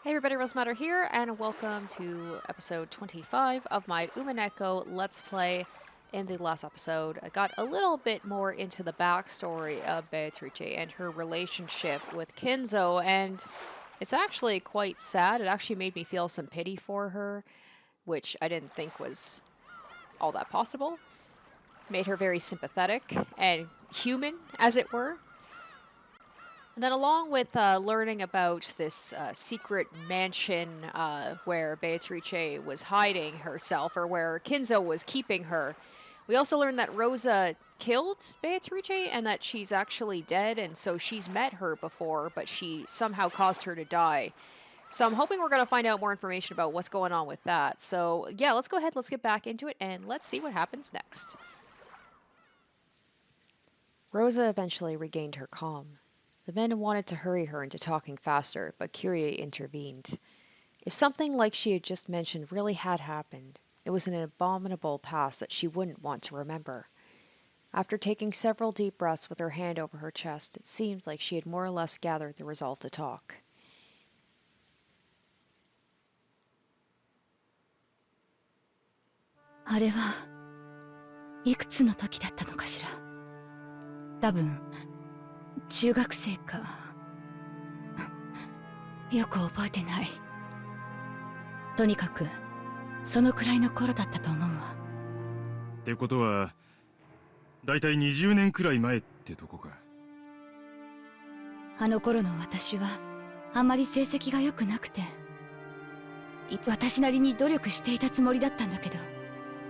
Hey everybody, Rosa here, and welcome to episode 25 of my Umineko Let's Play. In the last episode, I got a little bit more into the backstory of Beatrice and her relationship with Kinzo, and it's actually quite sad. It actually made me feel some pity for her, which I didn't think was all that possible. Made her very sympathetic and human, as it were. And then along with learning about this secret mansion where Beatrice was hiding herself, or where Kinzo was keeping her, we also learned that Rosa killed Beatrice and that she's actually dead, and so she's met her before, but she somehow caused her to die. So I'm hoping we're going to find out more information about what's going on with that. So yeah, let's go ahead, let's get back into it, and let's see what happens next. Rosa eventually regained her calm. The men wanted to hurry her into talking faster, but Kyrie intervened. If something like she had just mentioned really had happened, it was an abominable past that she wouldn't want to remember. After taking several deep breaths with her hand over her chest, it seemed like she had more or less gathered the resolve to talk. "あれはいくつの時だったのかしら。多分中学生か。よく覚えてない。とにかくそのくらいの頃だったと思うわ。ってことはだいたい20年くらい前ってとこか。あの頃の私はあまり成績が良くなくて、私なりに努力していたつもりだったんだけど、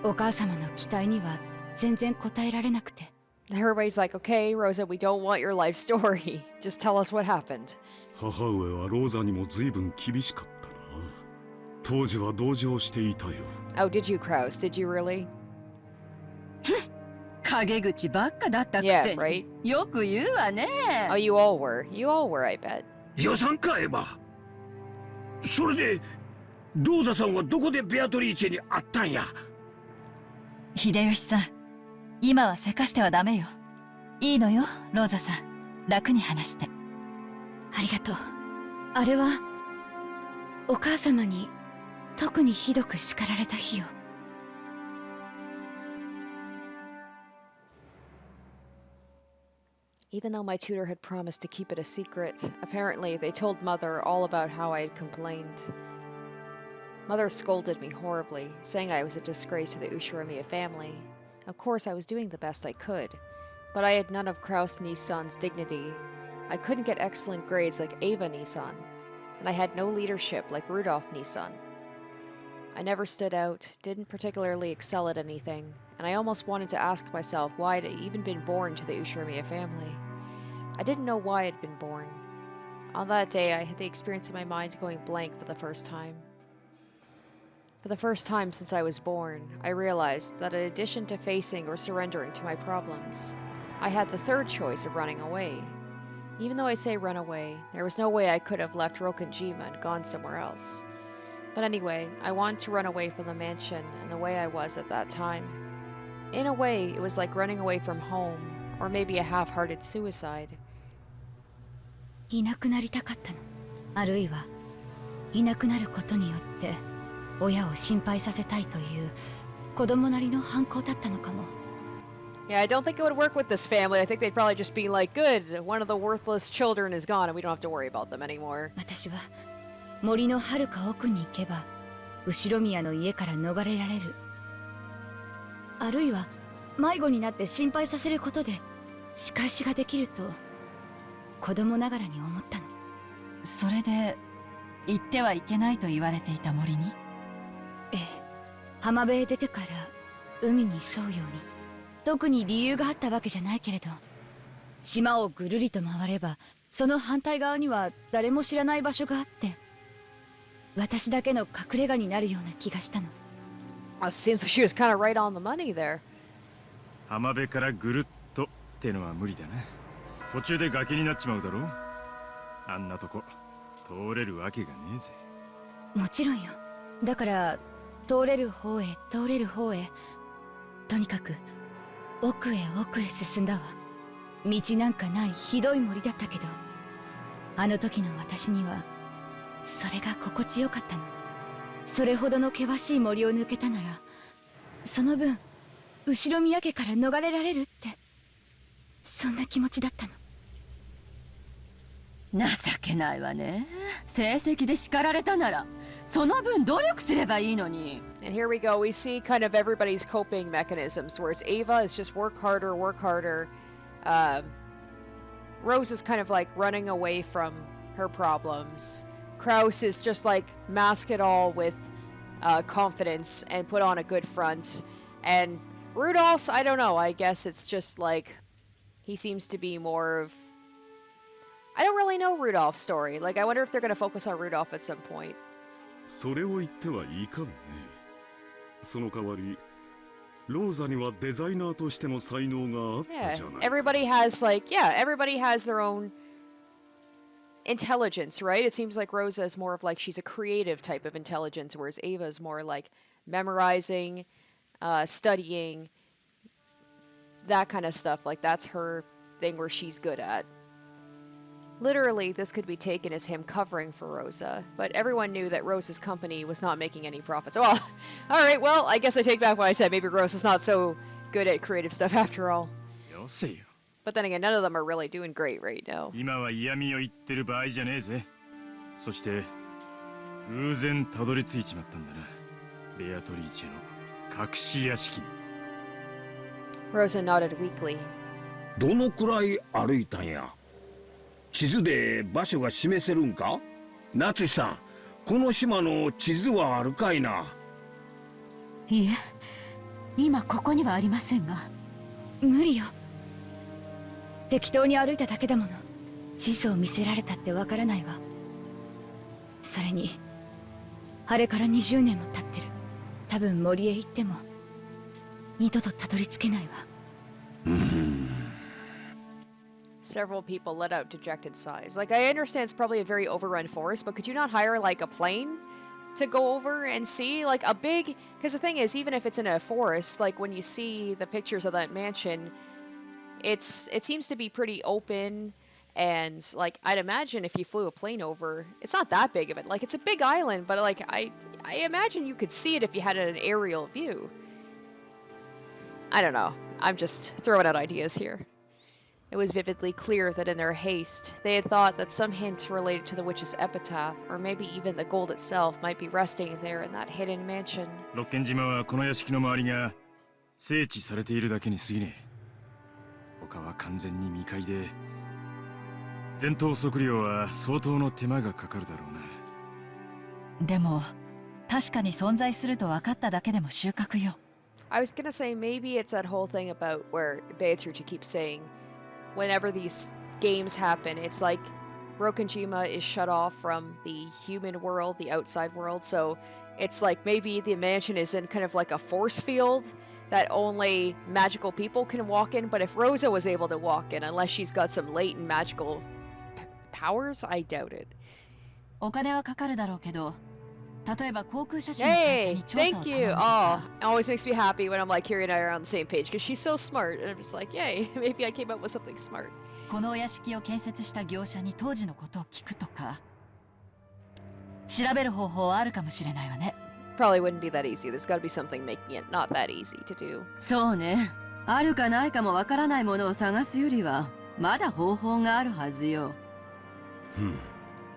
お母様の期待には全然応えられなくて。Everybody's like, okay, Rosa, we don't want your life story. Just tell us what happened. 母上はローザにも随分厳しかったな。当時は同情していたよ。Oh, did you, Kraus? Did you really? 陰口ばっかだったくせに。Yeah, right? よく言うわね。Oh, you all were. You all were, I bet. 予算かエヴァ。それでローザさんはどこでベアトリーチェに会ったんや。秀吉さん、今はせかしてはダメよ。いいのよ、ローザさん。楽に話して。ありがとう。あれはお母様に特にひどく叱られた日よ。Even though my tutor had promised to keep it a secret, apparently they told Mother all about how I had complained. Mother scolded me horribly, saying I was a disgrace to the Ushiromiya family. Of course, I was doing the best I could, but I had none of Kraus Nissan's dignity. I couldn't get excellent grades like Ava Nissan, and I had no leadership like Rudolf Nissan. I never stood out, didn't particularly excel at anything, and I almost wanted to ask myself why I'd even been born to the Ushiromiya family. I didn't know why I'd been born. On that day, I had the experience in my mind going blank for the first time. For the first time since I was born, I realized that in addition to facing or surrendering to my problems, I had the third choice of running away. Even though I say run away, there was no way I could have left Rokanjima and gone somewhere else. But anyway, I wanted to run away from the mansion and the way I was at that time. In a way, it was like running away from home, or maybe a half-hearted suicide. いなくなりたかったの。あるいはいなくなることによって親を心配させたいという子供なりの反抗だったのかも。Yeah, I don't think it would work with this family. I think they'd probably just be like, good, one of the worthless children is gone and we don't have to worry about them anymore. 私は森の遥か奥に行けば後ろ宮の家から逃れられる。あるいは迷子になって心配させることで仕返しができると子供ながらに思ったの。それで行ってはいけないと言われていた森に。ええ、浜辺へ出てから海に沿うように。特に理由があったわけじゃないけれど、島をぐるりと回ればその反対側には誰も知らない場所があって、私だけの隠れ家になるような気がしたの。It seems like she was kind of right on the money there. 浜辺からぐるっとってのは無理だな。途中で崖になっちまうだろ。あんなとこ通れるわけがねえぜ。もちろんよ。だから通れる方へ通れる方へ、とにかく奥へ奥へ進んだわ。道なんかないひどい森だったけど、あの時の私にはそそれが心地よかったの。それほどの険しい森を抜けたなら、その分後ろ宮家から逃れられるって、そんな気持ちだったの。情けないわね。成績で叱られたならその分努力すればいいのに。 And here we go. We see kind of everybody's coping mechanisms, whereas Ava is just work harder, work harder. Rose is kind of like running away from her problems. Kraus is just like mask it all with confidence and put on a good front. And Rudolph's, I don't know, I guess it's just like he seems to be more of... I don't really know Rudolph's story. Like, I wonder if they're going to focus on Rudolph at some point. それを言ってはいいかもね。その代わりローザにはデザイナーとしての才能があったじゃない。Everybody has like, everybody has their own intelligence, right? It seems like Rosa is more of like she's a creative type of intelligence, whereas Ava is more like memorizing, studying, that kind of stuff. Like that's her thing where she's good at. Literally, this could be taken as him covering for Rosa, but everyone knew that Rosa's company was not making any profits. Well, alright, well, I guess I take back what I said. Maybe Rosa's not so good at creative stuff after all. よせよ。 But then again, none of them are really doing great right now. 今は嫌味を言ってる場合じゃねえぜ。そして偶然たどり着いちまったんだな。ベアトリーチェの隠し屋敷に。 Rosa nodded weakly. どのくらい歩いたんや。地図で場所が示せるんか。夏さん、この島の地図はあるかいな。いえ、今ここにはありませんが。無理よ。適当に歩いただけだもの。地図を見せられたってわからないわ。それにあれから20年も経ってる。多分森へ行っても二度とたどり着けないわ。Several people let out dejected sighs. Like, I understand it's probably a very overrun forest, but could you not hire, like, a plane to go over and see? Like, a big... Because the thing is, even if it's in a forest, like, when you see the pictures of that mansion, it seems to be pretty open, and, like, I'd imagine if you flew a plane over, it's not that big of it. Like, it's a big island, but, like, I imagine you could see it if you had an aerial view. I don't know. I'm just throwing out ideas here. It was vividly clear that in their haste, they had thought that some hint related to the witch's epitaph, or maybe even the gold itself, might be resting there in that hidden mansion. 六軒島はこの屋敷の周りが整地されているだけに過ぎねえ。他は完全に未開で、前頭測量は相当の手間がかかるだろうな。でも確かに存在すると分かっただけでも収穫よ。I was gonna say maybe it's that whole thing about where Beatrice keeps saying whenever these games happen, it's like Rokonjima is shut off from the human world, the outside world, so it's like maybe the mansion is in kind of like a force field that only magical people can walk in, but if Rosa was able to walk in, unless she's got some latent magical powers, I doubt it. お金はかかるだろうけど、例えば航空写真の会社 Hey, に調査を thank 頼 you. んで Oh, さ。 it always makes me happy when I'm like Kiri and I are on the same page because she's so smart, and I'm just like, yay, maybe I came up with something smart. このお屋敷を建設した業者に当時のことを聞くとか、調べる方法はあるかもしれないわね。Probably wouldn't be that easy. There's got to be something making it not that easy to do. そうね。あるかないかもわからないものを探すよりは、まだ方法があるはずよ。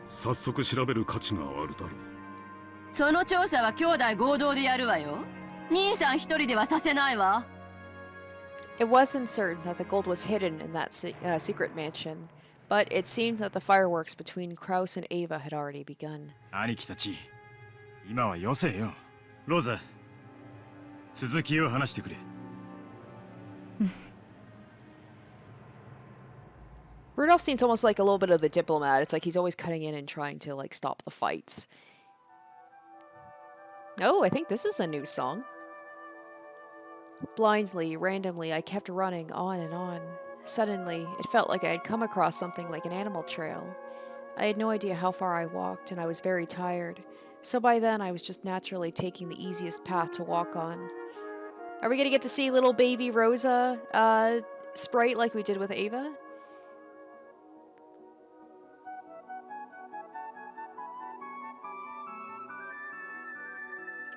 早速調べる価値があるだろう。その調査は兄弟合同でやるわよ。兄さん一人ではさせないわ。It wasn't certain that the gold was hidden in that secret mansion, but it seemed that the fireworks between Kraus and Ava had already begun. 兄貴たち、今はよせよ。ローザ、続きを話してくれ。Rudolph seems almost like a little bit of the diplomat. It's like he's always cutting in and trying to like stop the fights. Oh, I think this is a new song. Blindly, randomly, I kept running on and on. Suddenly, it felt like I had come across something like an animal trail. I had no idea how far I walked, and I was very tired. So by then, I was just naturally taking the easiest path to walk on. Are we gonna get to see little baby Rosa sprite like we did with Ava?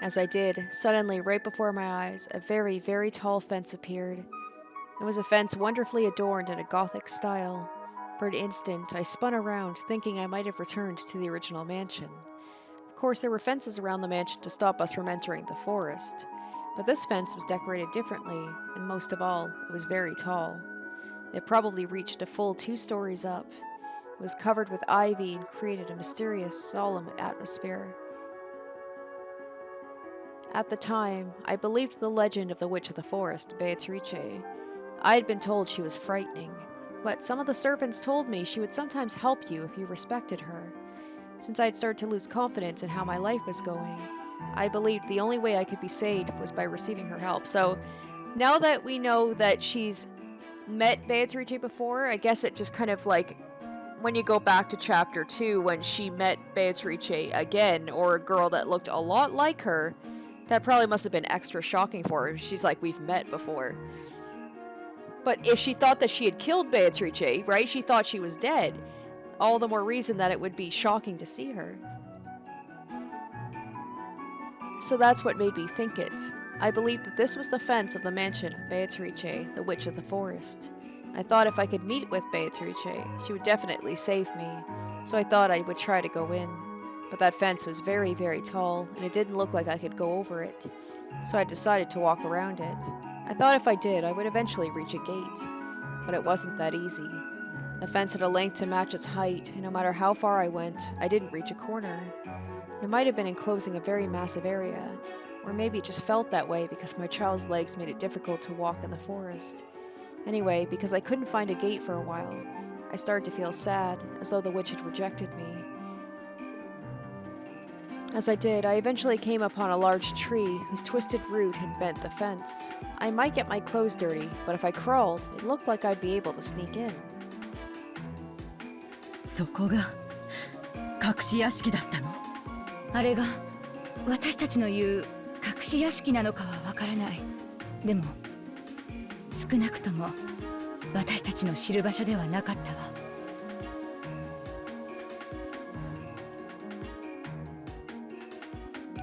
As I did, suddenly, right before my eyes, a very, very tall fence appeared. It was a fence wonderfully adorned in a Gothic style. For an instant, I spun around, thinking I might have returned to the original mansion. Of course, there were fences around the mansion to stop us from entering the forest. But this fence was decorated differently, and most of all, it was very tall. It probably reached a full 2 stories up. It was covered with ivy and created a mysterious, solemn atmosphere. At the time, I believed the legend of the Witch of the Forest, Beatrice. I had been told she was frightening, but some of the servants told me she would sometimes help you if you respected her. Since I had started to lose confidence in how my life was going, I believed the only way I could be saved was by receiving her help. So, now that we know that she's met Beatrice before, I guess it just kind of like, when you go back to chapter 2, when she met Beatrice again, or a girl that looked a lot like her, that probably must have been extra shocking for her. She's like, we've met before. But if she thought that she had killed Beatrice, right? She thought she was dead. All the more reason that it would be shocking to see her. So that's what made me think it. I believed that this was the fence of the mansion of Beatrice, the Witch of the Forest. I thought if I could meet with Beatrice, she would definitely save me. So I thought I would try to go in. But that fence was very, very tall, and it didn't look like I could go over it. So I decided to walk around it. I thought if I did, I would eventually reach a gate. But it wasn't that easy. The fence had a length to match its height, and no matter how far I went, I didn't reach a corner. It might have been enclosing a very massive area, or maybe it just felt that way because my child's legs made it difficult to walk in the forest. Anyway, because I couldn't find a gate for a while, I started to feel sad, as though the witch had rejected me. As I did, I eventually came upon a large tree whose twisted root had bent the fence. I might get my clothes dirty, but if I crawled, it looked like I'd be able to sneak in. そこが隠し屋敷だったの？あれが私たちの言う隠し屋敷なのかはわからない。でも少なくとも私たちの知る場所ではなかったわ。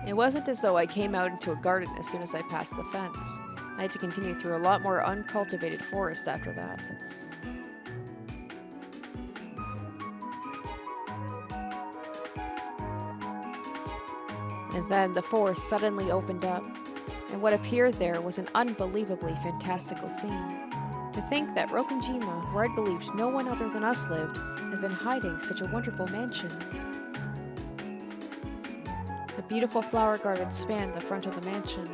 It wasn't as though I came out into a garden as soon as I passed the fence. I had to continue through a lot more uncultivated forest after that. And then the forest suddenly opened up, and what appeared there was an unbelievably fantastical scene. To think that Rokunjima, where I'd believed no one other than us lived, had been hiding such a wonderful mansion. A beautiful flower garden spanned the front of the mansion.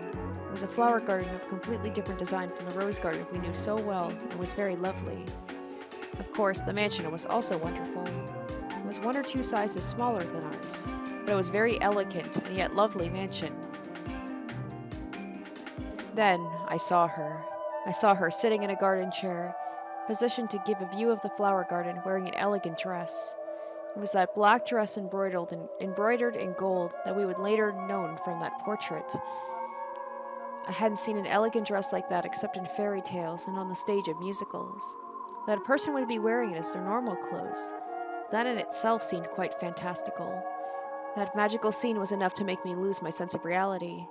It was a flower garden of a completely different design from the rose garden we knew so well, and was very lovely. Of course, the mansion was also wonderful. It was 1 or 2 sizes smaller than ours, but it was a very elegant and yet lovely mansion. Then I saw her. I saw her sitting in a garden chair, positioned to give a view of the flower garden, wearing an elegant dress. It was that black dress embroidered in gold that we would later known from that portrait. I hadn't seen an elegant dress like that except in fairy tales and on the stage of musicals. That a person would be wearing it as their normal clothes. That in itself seemed quite fantastical. That magical scene was enough to make me lose my sense of reality.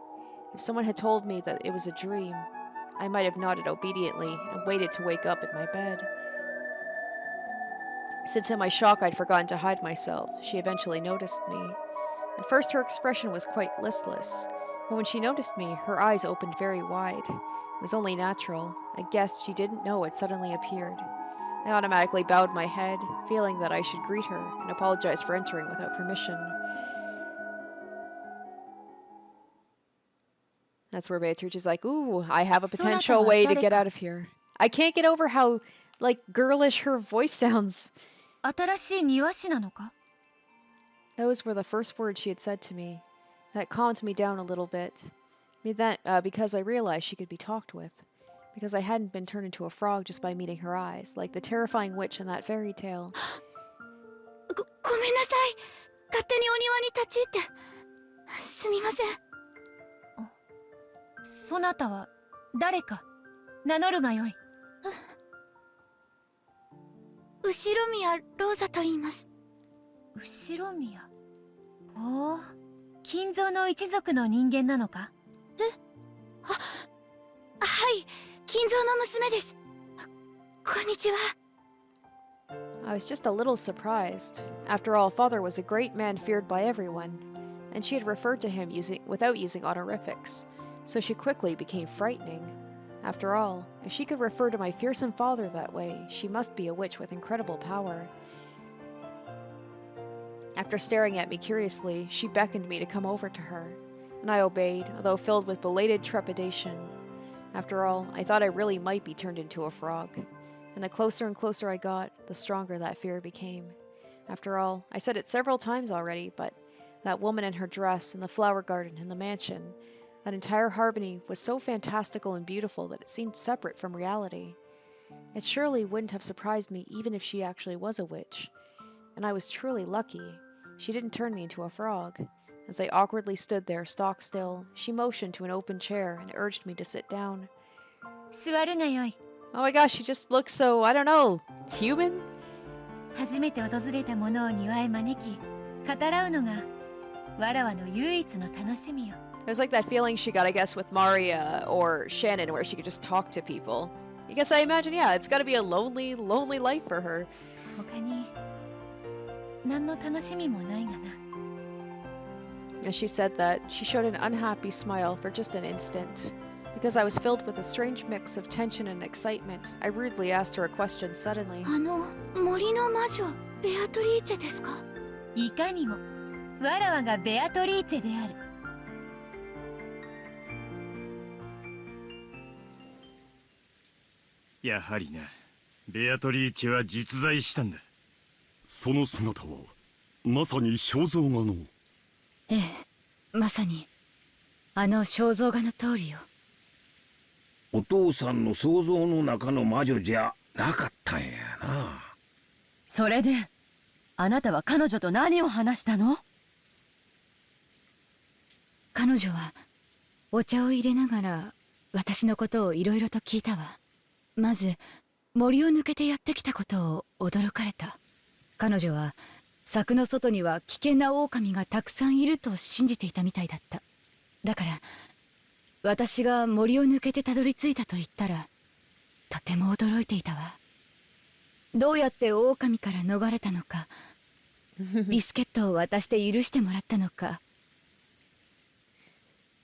If someone had told me that it was a dream, I might have nodded obediently and waited to wake up in my bed. Since in my shock I'd forgotten to hide myself, she eventually noticed me. At first her expression was quite listless, but when she noticed me, her eyes opened very wide. It was only natural. I guessed she didn't know it suddenly appeared. I automatically bowed my head, feeling that I should greet her and apologize for entering without permission. That's where Beatrice is like, ooh, I have a potential way to get out of here. I can't get over how, like, girlish her voice sounds. 新しい庭師なのか？ Those were the first words she had said to me. That calmed me down a little bit. Because I realized she could be talked with. Because I hadn't been turned into a frog just by meeting her eyes, like the terrifying witch in that fairy tale. ごめんなさい。勝手にお庭に立ち入って。すみません。そなたは誰か名乗るがよい。Ushiromiya ローザと言います。後ろ宮。ほう、金蔵の一族の人間なのか？はい、金蔵の娘です。こんにちは。I was just a little surprised. After all, father was a great man feared by everyone, and she had referred to him without using honorifics, so she quickly became frightening. After all, if she could refer to my fearsome father that way, she must be a witch with incredible power. After staring at me curiously, she beckoned me to come over to her, and I obeyed, although filled with belated trepidation. After all, I thought I really might be turned into a frog. And the closer and closer I got, the stronger that fear became. After all, I said it several times already, but that woman in her dress, and the flower garden, and the mansion, that entire harmony was so fantastical and beautiful that it seemed separate from reality. It surely wouldn't have surprised me even if she actually was a witch. And I was truly lucky. She didn't turn me into a frog. As I awkwardly stood there, stock still, she motioned to an open chair and urged me to sit down. 座るがよい。 Oh my gosh, she just looks so, I don't know, human? 初めて訪れた者を庭へ招き、語らうのがわらわの唯一の楽しみよ。 It was like that feeling she got, I guess, with Maria or Shannon, where she could just talk to people. I guess I imagine, yeah, it's gotta be a lonely, lonely life for her. 他に何の楽しみもないがな。 As she said that, she showed an unhappy smile for just an instant. Because I was filled with a strange mix of tension and excitement, I rudely asked her a question suddenly. 森の魔女、ベアトリーチェですか？いかにも、わらわがベアトリーチェである。やはりな、ベアトリーチェは実在したんだ。その姿はまさに肖像画の。ええ、まさにあの肖像画の通りよ。お父さんの想像の中の魔女じゃなかったんやな。それであなたは彼女と何を話したの？彼女はお茶を入れながら私のことをいろいろと聞いたわ。まず森を抜けてやってきたことを驚かれた。彼女は柵の外には危険な狼がたくさんいると信じていたみたいだった。だから私が森を抜けてたどり着いたと言ったらとても驚いていたわ。どうやって狼から逃れたのか、ビスケットを渡して許してもらったのか。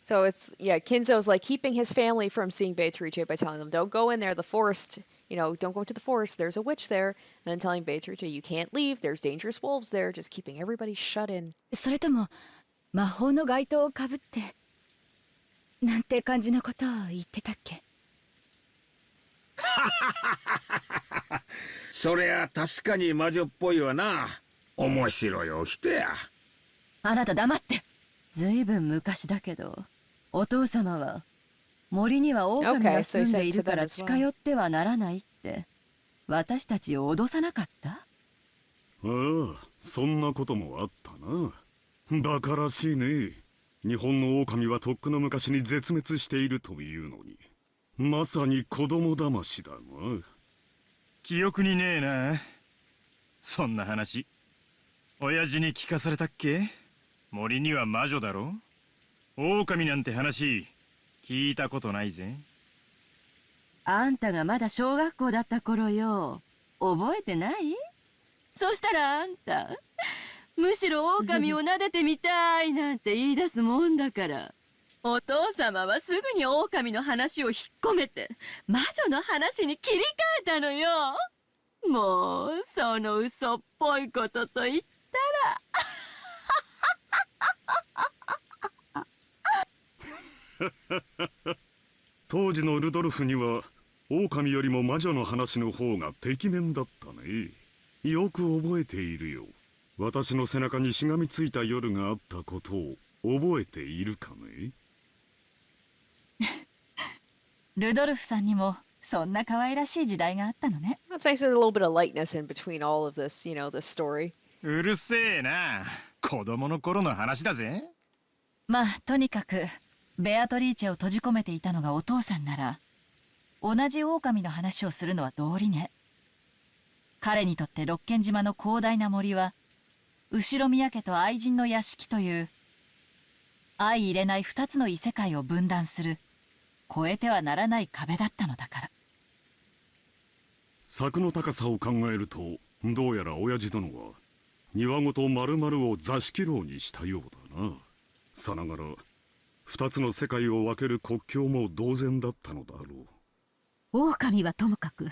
So it's, yeah, Kinzo's like keeping his family from seeing Beatrice by telling them, don't go in there, the forest, you know, don't go into the forest, there's a witch there. And then telling Beatrice, you can't leave, there's dangerous wolves there, just keeping everybody shut in. それとも魔法の街灯をかぶってなんて感じのことを言ってたっけ？そりゃ確かに魔女っぽいわな。面白いお人や。あなた黙って。ずいぶん昔だけど、お父様は森には狼が住んでいるから近寄ってはならないって私たちを脅さなかった？ああ、そんなこともあったな。バカらしいね。日本の狼はとっくの昔に絶滅しているというのに、まさに子供騙しだな。記憶にねえな。そんな話親父に聞かされたっけ？森には魔女だろ。狼なんて話聞いたことないぜ。あんたがまだ小学校だった頃よ。覚えてない？そしたらあんたむしろ狼を撫でてみたいなんて言い出すもんだから、お父様はすぐに狼の話を引っ込めて魔女の話に切り替えたのよ。もうその嘘っぽいことと言ったら当時のルドルフには狼よりも魔女の話の方がてきめんだったね。よく覚えているよ。私の背中にしがみついた夜があったことを覚えているかね。ルドルフさんにもそんな可愛らしい時代があったのね。That's nice, there's a little bit of lightness in between all of this, you know, this story. うるせえな。子供の頃の話だぜ。まあとにかくベアトリーチェを閉じ込めていたのがお父さんなら、同じ狼の話をするのは道理ね。彼にとって六軒島の広大な森は後宮家と愛人の屋敷という相入れない2つの異世界を分断する越えてはならない壁だったのだから。柵の高さを考えると、どうやら親父殿は庭ごと丸々を座敷牢にしたようだな。さながら2つの世界を分ける国境も同然だったのだろう。狼はともかく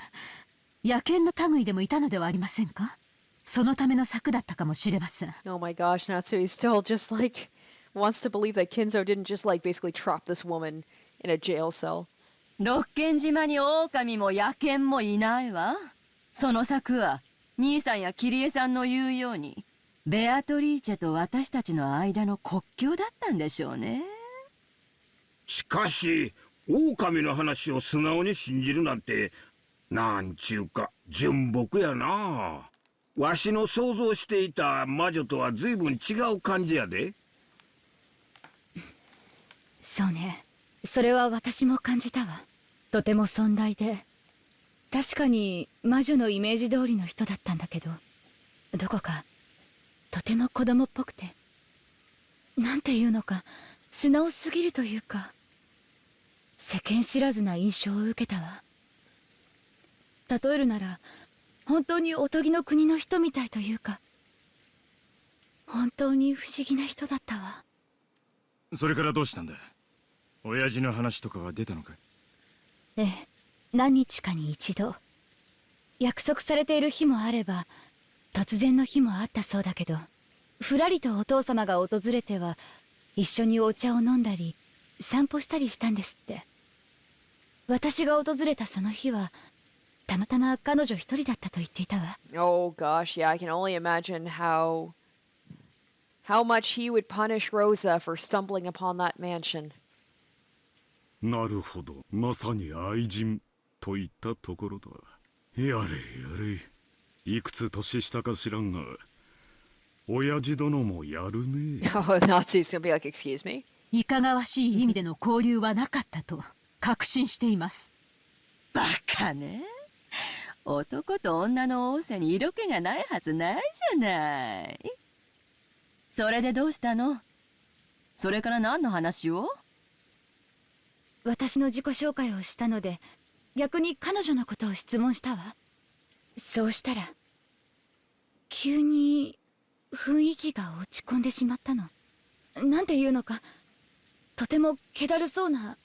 野犬の類でもいたのではありませんか。そのための策だったかもしれません。 Oh my gosh, Natsu still just like wants to believe that Kinzo didn't just like basically trap this woman in a jail cell. 六軒島に狼も野犬もいないわ。その策は兄さんやキリエさんの言うようにベアトリーチェと私たちの間の国境だったんでしょうね。しかし狼の話を素直に信じるなんて、なんちゅうか純朴やな。わしの想像していた魔女とは随分違う感じやで。そうね、それは私も感じたわ。とても尊大で、確かに魔女のイメージ通りの人だったんだけど、どこかとても子供っぽくて、なんていうのか素直すぎるというか、世間知らずな印象を受けたわ。例えるなら本当におとぎの国の人みたいというか、本当に不思議な人だったわ。それからどうしたんだ。親父の話とかは出たのか。ええ、何日かに一度。約束されている日もあれば突然の日もあったそうだけど、ふらりとお父様が訪れては一緒にお茶を飲んだり散歩したりしたんですって。私が訪れたその日はたまたま彼女一人だったと言っていたわ。 Oh gosh, yeah, I can only imagine how much he would punish Rosa for stumbling upon that mansion. なるほど、まさに愛人といったところだ。やれやれ、いくつ年下か知らんが親父殿もやるね。Oh, Natsu's gonna be like, excuse me? いかがわしい意味での交流はなかったと確信しています。バカね、男と女の仰せに色気がないはずないじゃない。それでどうしたの。それから何の話を。私の自己紹介をしたので逆に彼女のことを質問したわ。そうしたら急に雰囲気が落ち込んでしまったの。なんていうのか、とても気だるそうな、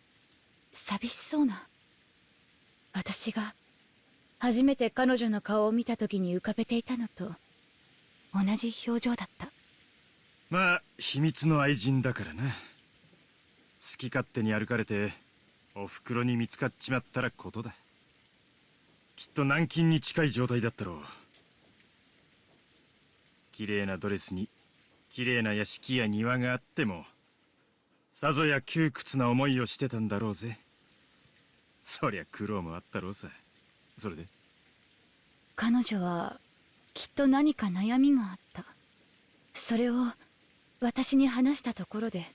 寂しそうな。私が初めて彼女の顔を見た時に浮かべていたのと同じ表情だった。まあ秘密の愛人だからな。好き勝手に歩かれておふくろに見つかっちまったらことだ。きっと軟禁に近い状態だったろう。綺麗なドレスに綺麗な屋敷や庭があってもさぞや窮屈な思いをしてたんだろうぜ。そりゃ苦労もあったろうさ。それで彼女はきっと何か悩みがあった。それを私に話したところで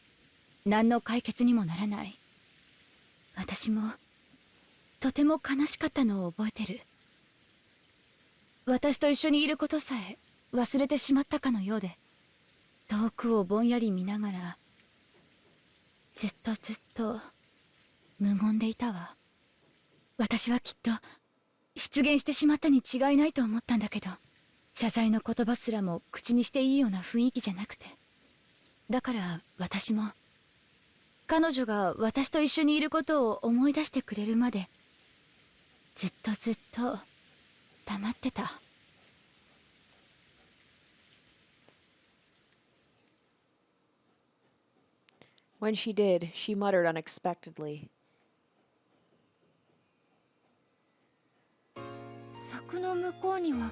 何の解決にもならない。私もとても悲しかったのを覚えてる。私と一緒にいることさえ忘れてしまったかのようで、遠くをぼんやり見ながらずっと無言でいたわ。私はきっと失言してしまったに違いないと思ったんだけど、謝罪の言葉すらも口にしていいような雰囲気じゃなくて、だから私も彼女が私と一緒にいることを思い出してくれるまでずっと黙ってた。When she did, she muttered unexpectedly. 柵の向こうには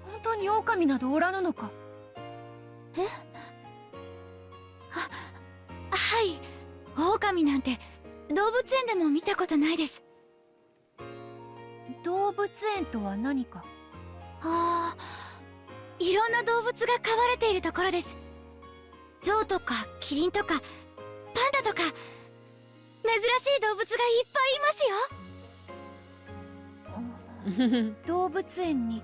本当に狼などおらぬのか。え？はい、狼なんて動物園でも見たことないです。動物園とは何か。ああ、いろんな動物が飼われているところです。象とかキリンとかパンダとか珍しい動物がいっぱいいますよ。動物園に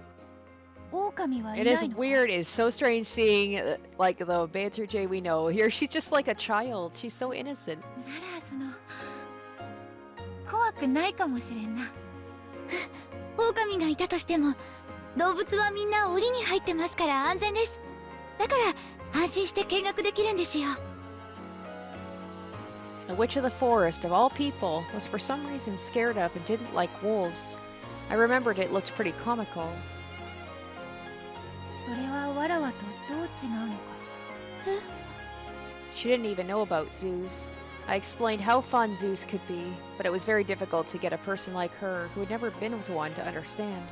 狼はい It な is いのか weird. It is so strange seeing like the Beatrice we know here. She's just like a child. She's so innocent. なら怖くないかもしれんな。狼がいたとしても動物はみんな檻に入ってますから安全です。だから安心して見学できるんですよ。 The Witch of the Forest, of all people, was for some reason scared of and didn't like wolves. I remembered it looked pretty comical. それはわらわとどう違うのか。 She didn't even know about zoos. I explained how fun zoos could be, but it was very difficult to get a person like her, who had never been to one, to understand.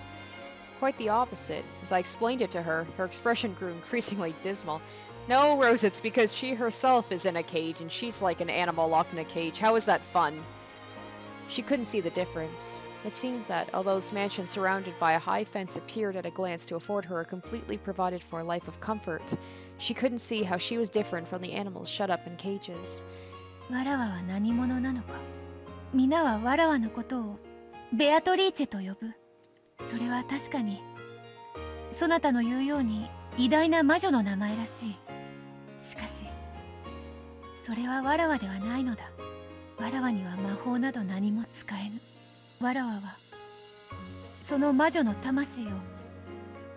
Quite the opposite. As I explained it to her, her expression grew increasingly dismal. No, Rose, it's because she herself is in a cage and she's like an animal locked in a cage. How is that fun? She couldn't see the difference. It seemed that, although this mansion surrounded by a high fence appeared at a glance to afford her a completely provided for life of comfort, she couldn't see how she was different from the animals shut up in cages. わらわは何者なのか。皆はわらわのことをベアトリーチェと呼ぶ。それは確かにそなたの言うように偉大な魔女の名前らしい。しかしそれはわらわではないのだ。わらわには魔法など何も使えぬ。わらわはその魔女の魂を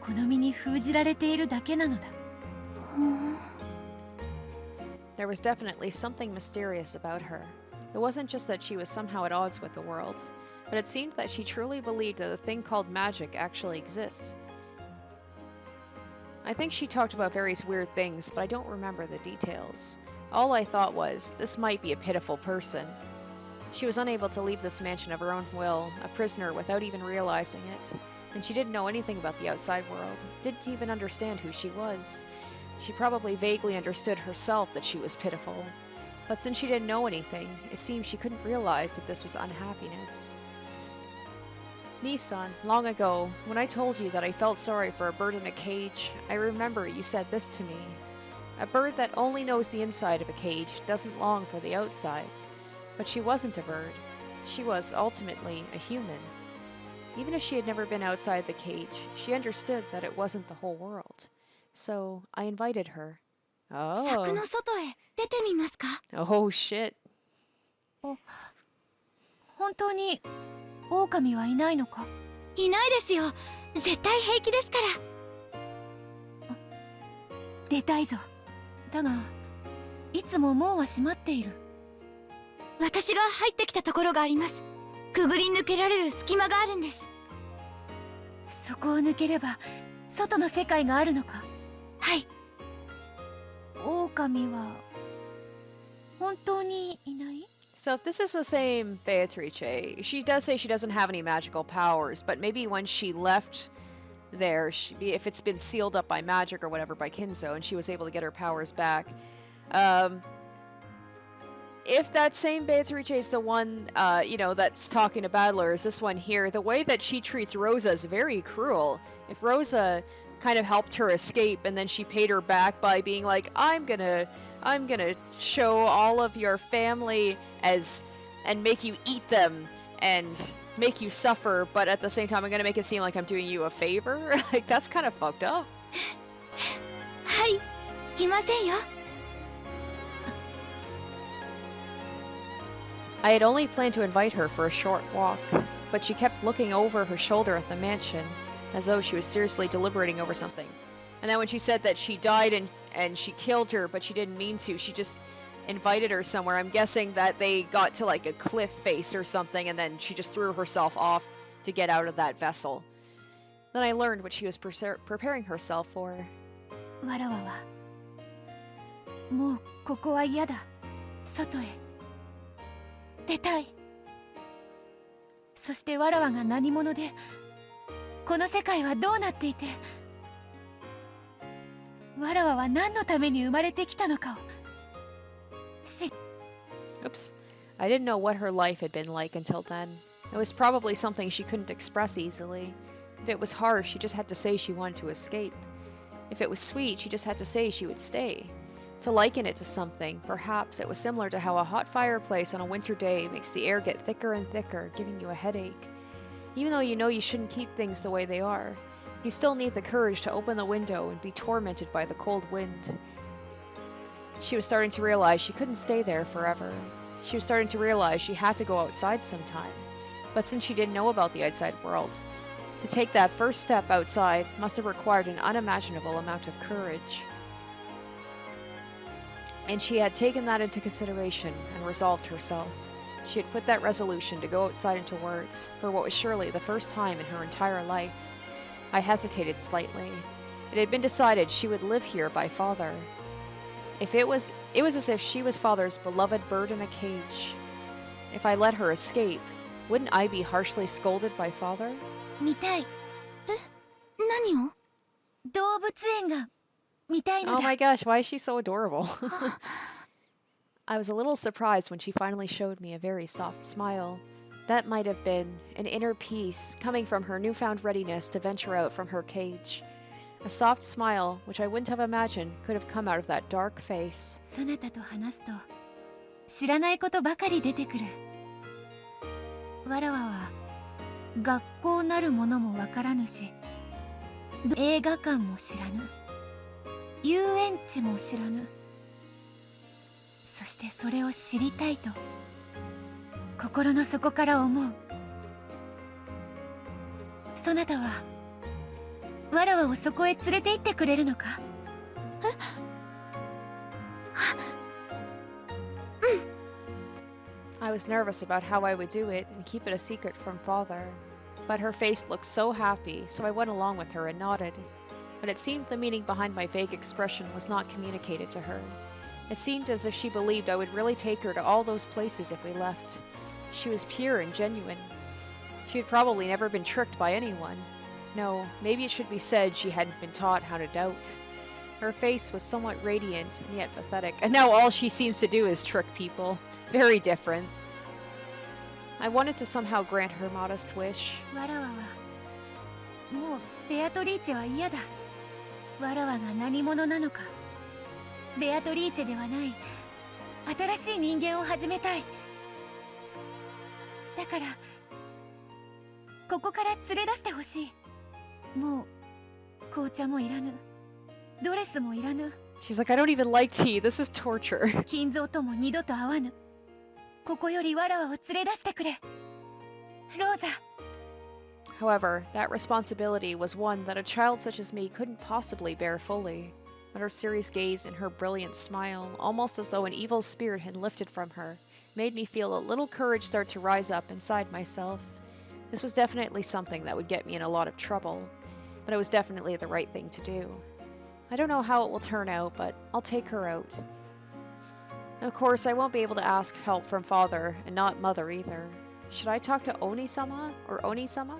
好みに封じられているだけなのだ。There was definitely something mysterious about her. It wasn't just that she was somehow at odds with the world, but it seemed that she truly believed that a thing called magic actually exists. I think she talked about various weird things, but I don't remember the details. All I thought was, this might be a pitiful person. She was unable to leave this mansion of her own will, a prisoner without even realizing it, and she didn't know anything about the outside world, didn't even understand who she was. She probably vaguely understood herself that she was pitiful, but since she didn't know anything, it seemed she couldn't realize that this was unhappiness. Nissan, long ago, when I told you that I felt sorry for a bird in a cage, I remember you said this to me. A bird that only knows the inside of a cage doesn't long for the outside. But she wasn't a bird. She was, ultimately, a human. Even if she had never been outside the cage, she understood that it wasn't the whole world. So, I invited her. 柵 Oh. の外へ出てみますか。 Oh, shit. 本当に狼はいないのか。いないですよ。絶対平気ですから。出たいぞ。だがいつも門は閉まっている。私が入ってきたところがあります。くぐり抜けられる隙間があるんです。そこを抜ければ外の世界があるのか。はい。狼は本当にいない？ So if this is the same Beatrice, she does say she doesn't have any magical powers, but maybe when she left there, if it's been sealed up by magic or whatever by Kinzo, and she was able to get her powers back, if that same Beatrice is the one, that's talking to battlers, this one here, the way that she treats Rosa is very cruel. If Rosa kind of helped her escape and then she paid her back by being like, I'm gonna show all of your family and make you eat them and make you suffer, but at the same time I'm gonna make it seem like I'm doing you a favor. Like, that's kind of fucked up. はい、いませんよ。I had only planned to invite her for a short walk, but she kept looking over her shoulder at the mansion, as though she was seriously deliberating over something. And then when she said that she died and she killed her, but she didn't mean to, she just invited her somewhere. I'm guessing that they got to like a cliff face or something, and then she just threw herself off to get out of that vessel. Then I learned what she was preparing herself for. わらわはもうここは嫌だ。外へ出たい。そしてわらわが何者でこの世界はどうなっていて、わらわは何のために生まれてきたのかを。Oops. I didn't know what her life had been like until then. It was probably something she couldn't express easily. If it was harsh, she just had to say she wanted to escape. If it was sweet, she just had to say she would stay. To liken it to something, perhaps it was similar to how a hot fireplace on a winter day makes the air get thicker and thicker, giving you a headache. Even though you know you shouldn't keep things the way they are. You still need the courage to open the window and be tormented by the cold wind. She was starting to realize she couldn't stay there forever. She was starting to realize she had to go outside sometime. But since she didn't know about the outside world, to take that first step outside must have required an unimaginable amount of courage. And she had taken that into consideration and resolved herself. She had put that resolution to go outside into words for what was surely the first time in her entire life. I hesitated slightly. It had been decided she would live here by father. It was as if she was father's beloved bird in a cage. If I let her escape, wouldn't I be harshly scolded by father? 見たい。何を？動物園が見たいの Oh だ。 my gosh, why is she so adorable? I was a little surprised when she finally showed me a very soft smile. That might have been an inner peace coming from her newfound readiness to venture out from her cage. A soft smile, which I wouldn't have imagined could have come out of that dark face. そなたと話すと知らないことばかり出てくる。わらわは学校なるものもわからぬし、映画館も知らぬ、遊園地も知らぬ。そしてそれを知りたいと心の底から思う。そなたはわらわをそこへ連れて行ってくれるのか？ I was nervous about how I would do it and keep it a secret from father. But her face looked so happy, so I went along with her and nodded. But it seemed the meaning behind my vague expression was not communicated to her. It seemed as if she believed I would really take her to all those places if we left. She was pure and genuine. She had probably never been tricked by anyone. No, maybe it should be said she hadn't been taught how to doubt. Her face was somewhat radiant and yet pathetic, and now all she seems to do is trick people. Very different. I wanted to somehow grant her modest wish. わらわはもうベアトリーチェは嫌だ。わらわが何者なのか、ベアトリーチェではない新しい人間を始めたい。だからここから連れ出してほしい。もう紅茶もいらぬ、ドレスもいらぬ。 She's like, I don't even like tea. This is torture. 金蔵とも二度と会わぬ。ここよりわらわを連れ出してくれ。ローザ。 However, that responsibility was one that a child such as me couldn't possibly bear fully. But her serious gaze and her brilliant smile, almost as though an evil spirit had lifted from her, made me feel a little courage start to rise up inside myself. This was definitely something that would get me in a lot of trouble, but it was definitely the right thing to do. I don't know how it will turn out, but I'll take her out. Of course, I won't be able to ask help from father, and not mother either. Should I talk to Oni-sama or Oni-sama?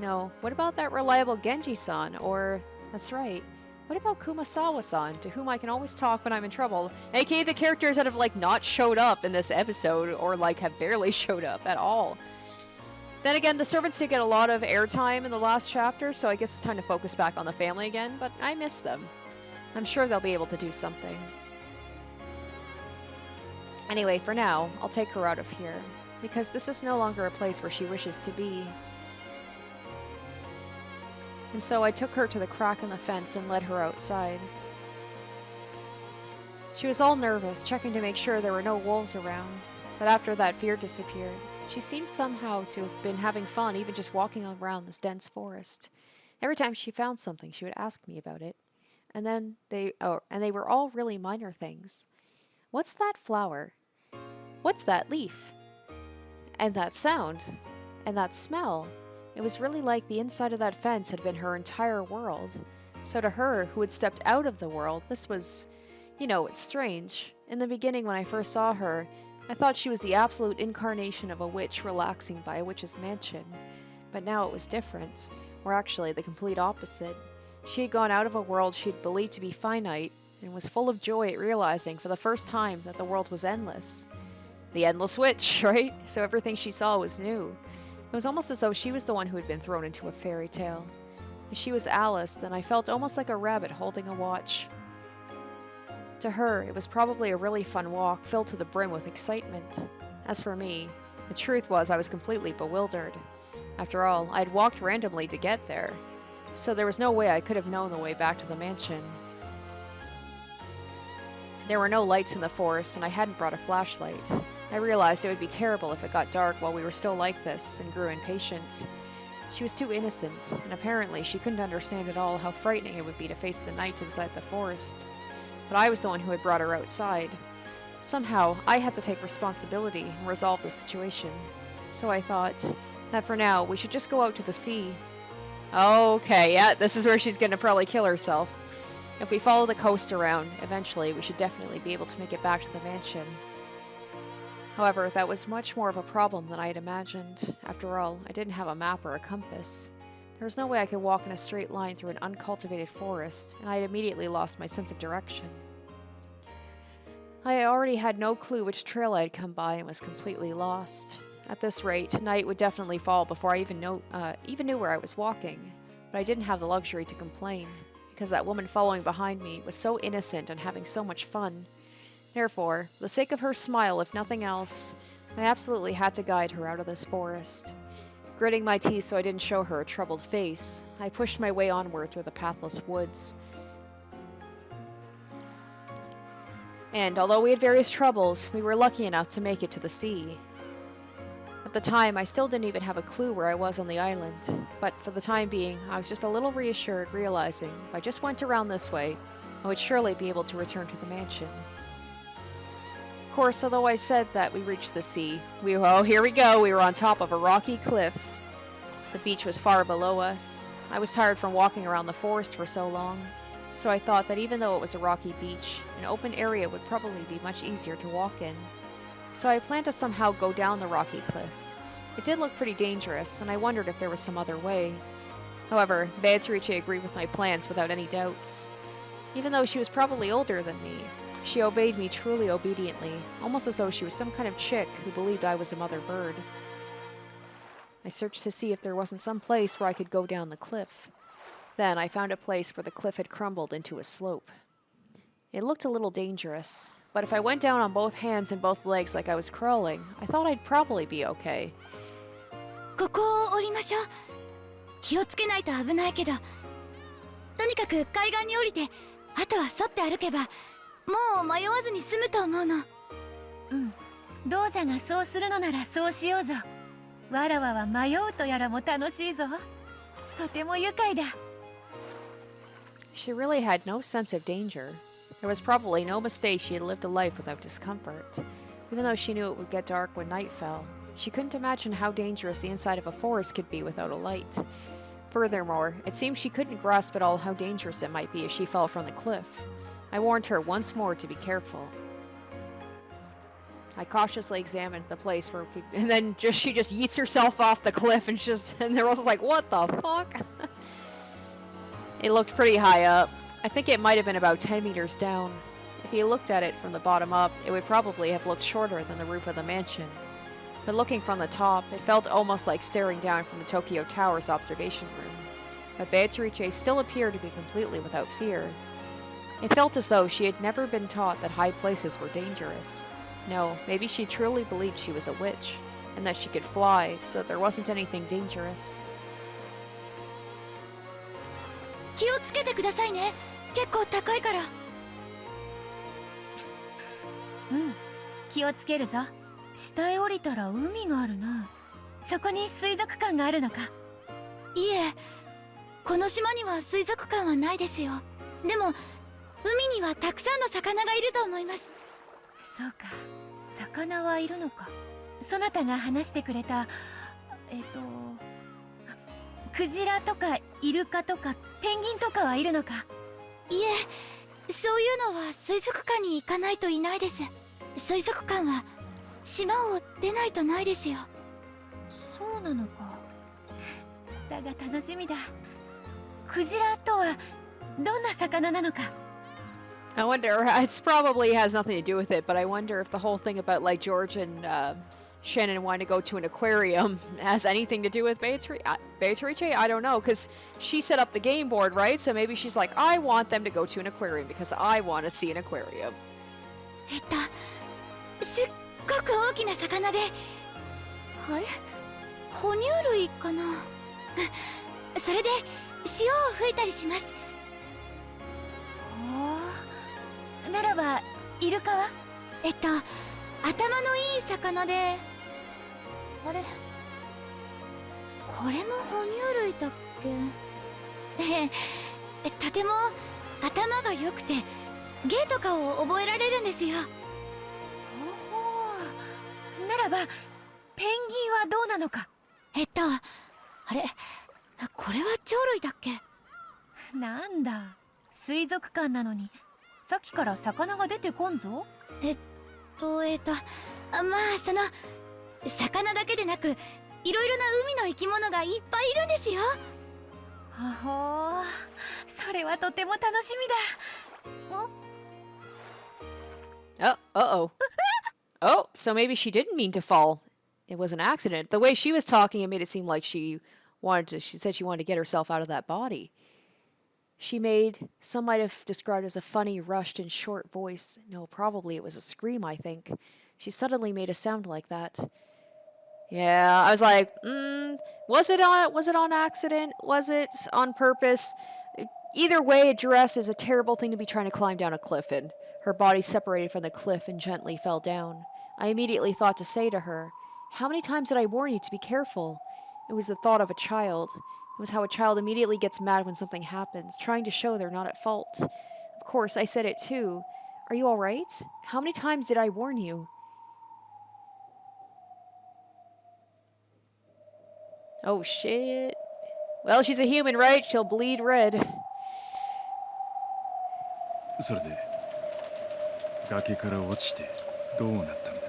No, what about that reliable Genji-san, or... That's right. What about Kumasawa-san, to whom I can always talk when I'm in trouble, aka the characters that have, like, not showed up in this episode, or, like, have barely showed up at all. Then again, the servants did get a lot of airtime in the last chapter, so I guess it's time to focus back on the family again, but I miss them. I'm sure they'll be able to do something. Anyway, for now, I'll take her out of here, because this is no longer a place where she wishes to be. And so I took her to the crack in the fence and led her outside. She was all nervous, checking to make sure there were no wolves around, but after that fear disappeared, she seemed somehow to have been having fun even just walking around this dense forest. Every time she found something, she would ask me about it. And they were all really minor things. What's that flower? What's that leaf? And that sound? And that smell? It was really like the inside of that fence had been her entire world. So to her, who had stepped out of the world, this was... You know, it's strange. In the beginning, when I first saw her, I thought she was the absolute incarnation of a witch relaxing by a witch's mansion. But now it was different, or actually the complete opposite. She had gone out of a world she had believed to be finite, and was full of joy at realizing for the first time that the world was endless. The endless witch, right? So everything she saw was new. It was almost as though she was the one who had been thrown into a fairy tale. If she was Alice, then I felt almost like a rabbit holding a watch. To her, it was probably a really fun walk, filled to the brim with excitement. As for me, the truth was I was completely bewildered. After all, I had walked randomly to get there. so there was no way I could have known the way back to the mansion. There were no lights in the forest, and I hadn't brought a flashlight. I realized it would be terrible if it got dark while we were still like this, and grew impatient. She was too innocent, and apparently she couldn't understand at all how frightening it would be to face the night inside the forest. But I was the one who had brought her outside. Somehow, I had to take responsibility and resolve the situation. So I thought that for now, we should just go out to the sea. Okay, yeah, this is where she's gonna probably kill herself. If we follow the coast around, eventually we should definitely be able to make it back to the mansion. However, that was much more of a problem than I had imagined. After all, I didn't have a map or a compass. There was no way I could walk in a straight line through an uncultivated forest, and I had immediately lost my sense of direction. I already had no clue which trail I had come by and was completely lost. At this rate, night would definitely fall before I even knew where I was walking. But I didn't have the luxury to complain, because that woman following behind me was so innocent and having so much fun. Therefore, for the sake of her smile, if nothing else, I absolutely had to guide her out of this forest. Gritting my teeth so I didn't show her a troubled face, I pushed my way onward through the pathless woods. And although we had various troubles, we were lucky enough to make it to the sea. At the time, I still didn't even have a clue where I was on the island, but for the time being, I was just a little reassured, realizing if I just went around this way, I would surely be able to return to the mansion. Of course, although I said that we reached the sea, here we go, we were on top of a rocky cliff. The beach was far below us. I was tired from walking around the forest for so long, so I thought that even though it was a rocky beach, an open area would probably be much easier to walk in. So I planned to somehow go down the rocky cliff. It did look pretty dangerous, and I wondered if there was some other way. However, Beatrice agreed with my plans without any doubts. Even though she was probably older than me, she obeyed me truly obediently, almost as though she was some kind of chick who believed I was a mother bird. I searched to see if there wasn't some place where I could go down the cliff. Then I found a place where the cliff had crumbled into a slope. It looked a little dangerous, but if I went down on both hands and both legs like I was crawling, I thought I'd probably be okay. ここを降りましょう。気をつけないと危ないけど、とにかく海岸に降りて、あとは沿って歩けば、もう迷わずに済むと思うの。うん、ローザがそうするのならそうしようぞ。わらわは迷うとやらも楽しいぞ。とても愉快だ。She really had no sense of danger. There was probably no mistake she had lived a life without discomfort. Even though she knew it would get dark when night fell, she couldn't imagine how dangerous the inside of a forest could be without a light. Furthermore, it seemed she couldn't grasp at all how dangerous it might be if she fell from the cliff. I warned her once more to be careful. I cautiously examined the place where and then she just yeets herself off the cliff and the Rosa's like, what the fuck? It looked pretty high up. I think it might have been about 10 meters down. If you looked at it from the bottom up, it would probably have looked shorter than the roof of the mansion. But looking from the top, it felt almost like staring down from the Tokyo Tower's observation room. But Beatrice still appeared to be completely without fear. It felt as though she had never been taught that high places were dangerous. No, maybe she truly believed she was a witch, and that she could fly, so that there wasn't anything dangerous. 気をつけてくださいね。結構高いから。うん、気をつけるぞ。下へ降りたら海があるな。そこに水族館があるのか。いえ、この島には水族館はないですよ。でも海にはたくさんの魚がいると思います。そうか、魚はいるのか。そなたが話してくれたクジラとかイルカとかペンギンとかはいるのか。いえ、そういうのは水族館に行かないといないです。水族館は島を出ないとないですよ。そうなのか。だが楽しみだ。クジラとはどんな魚なのか。I wonder, it probably has nothing to do with it, but I wonder if the whole thing about like George and Shannon wanting to go to an aquarium has anything to do with Beatrice? I don't know, because she set up the game board, right? So maybe she's like, I want them to go to an aquarium because I want to see an aquarium. すっごく大きな魚で、あれ？哺乳類かな。それで潮を吹いたりします。おー、ならばイルカは？頭のいい魚で、あれ、これも哺乳類だっけ？ええ、とても頭が良くて芸とかを覚えられるんですよ。おお、ならばペンギンはどうなのか？あれ、これは鳥類だっけ？なんだ、水族館なのにさっきから魚が出てこんぞ。まあその魚だけでなくいろいろな海の生き物がいっぱいいるんですよ。ほほー、それはとても楽しみだ。 Oh, uh-oh. Oh, so maybe she didn't mean to fall. It was an accident. The way she was talking, it made it seem like she said she wanted to get herself out of that body. Some might have described as a funny, rushed, and short voice. No, probably it was a scream, I think. She suddenly made a sound like that. Yeah, I was like, was it on accident? Was it on purpose? Either way, a dress is a terrible thing to be trying to climb down a cliff in. Her body separated from the cliff and gently fell down. I immediately thought to say to her, "How many times did I warn you to be careful?" It was the thought of a child. It was how a child immediately gets mad when something happens, trying to show they're not at fault. Of course, I said it too. Are you all right? How many times did I warn you? Oh shit. Well, she's a human, right? She'll bleed red. それで崖から落ちてどうなったんだ？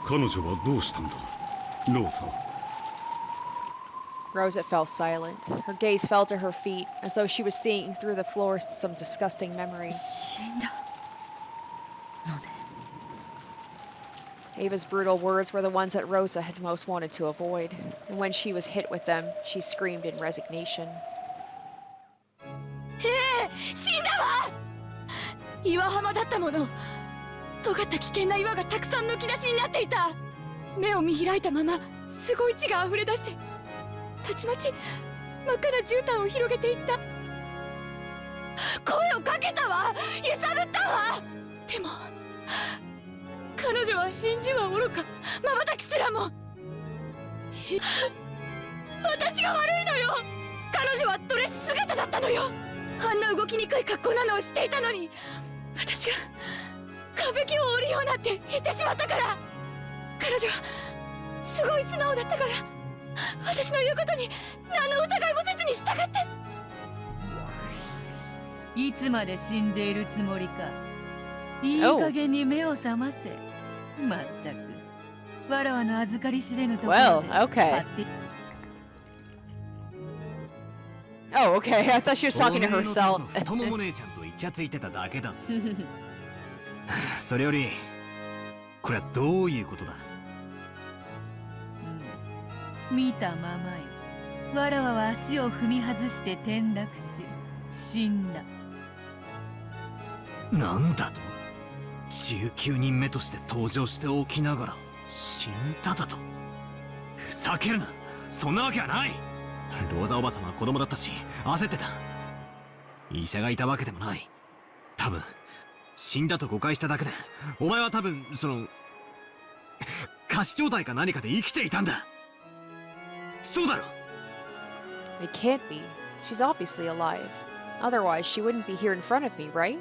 彼女はどうしたんだ、ローザ。 Rosa fell silent. Her gaze fell to her feet, as though she was seeing through the floor some disgusting memory. 死んだのね。Ava's brutal words were the ones that Rosa had most wanted to avoid, and when she was hit with them, she screamed in resignation. 死んだわ！岩浜だったもの。尖った危険な岩がたくさんむき出しになっていた。目を見開いたまますごい血が溢れ出して、たちまち真っ赤な絨毯を広げていった。声をかけたわ、揺さぶったわ。でも彼女は返事はおろか、瞬きすらも。私が悪いのよ。彼女はドレス姿だったのよ。あんな動きにくい格好なのを知っていたのに、私が壁木を降りようなんて言ってしまったから。彼女はすごい素直だったから、私の言うことに何の疑いもせずに従って。いつまで死んでいるつもりか。いい加減に目を覚ませ。まったくわらわの預かり知れぬところで。 Well, okay. Oh, okay. I thought she was talking to herself. 太もも姉ちゃんとイチャついてただけだぜ。それよりこれはどういうことだ？見たままよ。わらわは足を踏み外して転落し死んだ。なんだと？19人目として登場しておきながら死んだだと？ふざけるな、そんなわけはない。ローザおばさまは子供だったし焦ってた。医者がいたわけでもない。多分死んだと誤解しただけで、お前は多分仮死状態か何かで生きていたんだ。そうだろ。 It can't be. She's obviously alive. Otherwise, she wouldn't be here in front of me, right?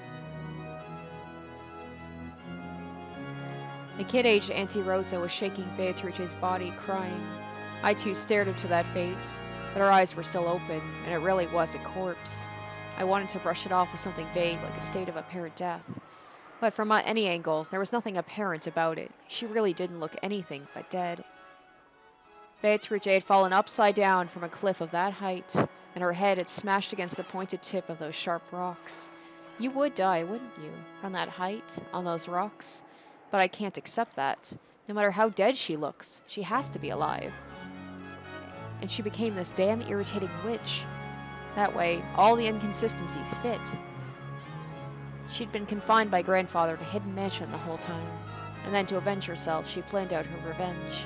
The kid-aged Auntie Rosa was shaking Beatrice's body, crying. I too stared into that face, but her eyes were still open, and it really was a corpse. I wanted to brush it off with something vague, like a state of apparent death. But from any angle, there was nothing apparent about it. She really didn't look anything but dead. Beatrice had fallen upside down from a cliff of that height, and her head had smashed against the pointed tip of those sharp rocks. You would die, wouldn't you? From that height, on those rocks? But I can't accept that. No matter how dead she looks, she has to be alive. And she became this damn irritating witch. That way, all the inconsistencies fit. She'd been confined by grandfather in a hidden mansion the whole time. And then to avenge herself, she planned out her revenge.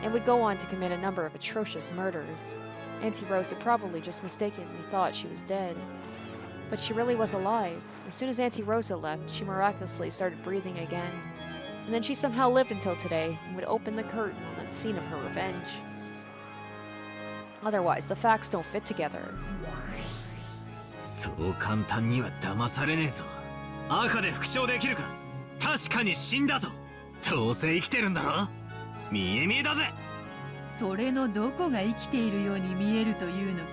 and would go on to commit a number of atrocious murders. Auntie Rosa probably just mistakenly thought she was dead. But she really was alive. As soon as Auntie Rosa left, she miraculously started breathing again. And then she somehow lived until today and would open the curtain on that scene of her revenge. Otherwise, the facts don't fit together. そう簡単には騙されねえぞ。赤で復唱できるか。確かに死んだと。どうせ生きてるんだろ。見え見えだぜ。それのどこが生きているように見えるというのか。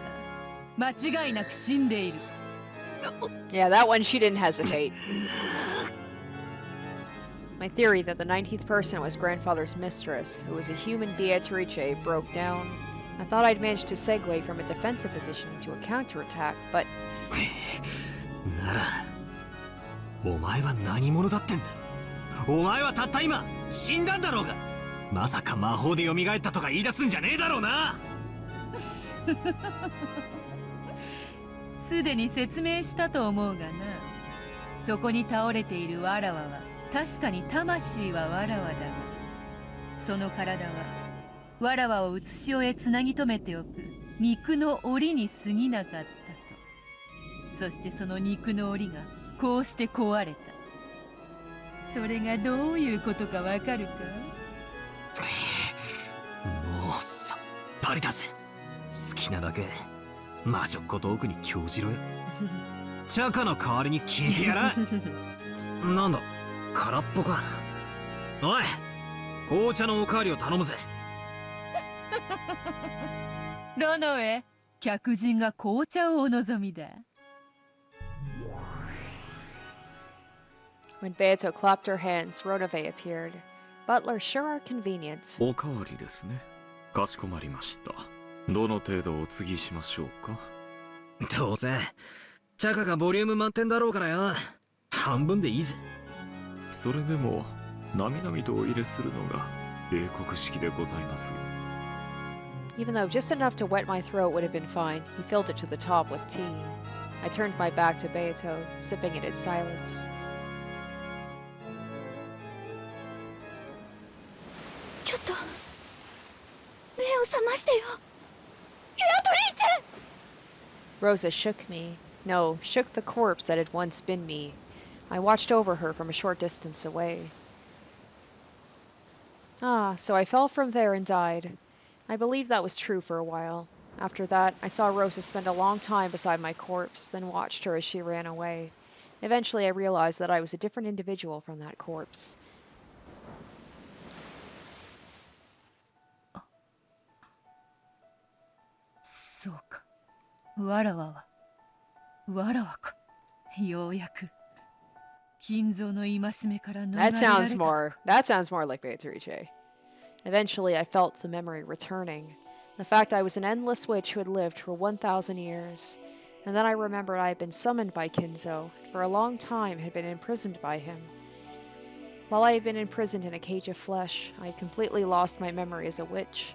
間違いなく死んでいる。Yeah, that one she didn't hesitate. My theory that the 19th person was grandfather's mistress, who was a human Beatrice, broke down. I thought I'd managed to segue from a defensive position to a counterattack, but... なら、お前は何者だってんだ。お前はたった今、死んだんだろうが。まさか魔法で蘇ったとか言い出すんじゃねえだろうな。すでに説明したと思うがな。そこに倒れているわらわは確かに魂はわらわだが、その体はわらわを写し終えつなぎ止めておく肉の檻に過ぎなかったと。そしてその肉の檻がこうして壊れた。それがどういうことかわかるか？もうさっぱりだぜ。好きなだけ魔女っ子トークに興じろよ。チャカの代わりに聞いてやら。なんだ空っぽか。おい、紅茶のおかわりを頼むぜ。ロノエ、客人が紅茶をお望みだ。When Beato clapped her hands, Rodove appeared. Butler sure are convenient. おかわりですね。かしこまりました。どの程度お継ぎしましょうか。どうせチャカがボリューム満点だろうからよ。半分でいいぜ。それでもなみなみとお入れするのが英国式でございます。Even though just enough to wet my throat would have been fine, he filled it to the top with tea. I turned my back to Beato, sipping it in silence. ちょっと目を覚ましてよ、ベアトリーチェ。 Rosa shook me. No, shook the corpse that had once been me. I watched over her from a short distance away. Ah, so I fell from there and died. I believed that was true for a while. After that, I saw Rosa spend a long time beside my corpse, then watched her as she ran away. Eventually, I realized that I was a different individual from that corpse. そうか。わらわか。ようやく金蔵の戒めから逃れられた。 That sounds more like Beatrice. Eventually, I felt the memory returning. The fact I was an endless witch who had lived for 1,000 years. And then I remembered I had been summoned by Kinzo, and for a long time had been imprisoned by him. While I had been imprisoned in a cage of flesh, I had completely lost my memory as a witch.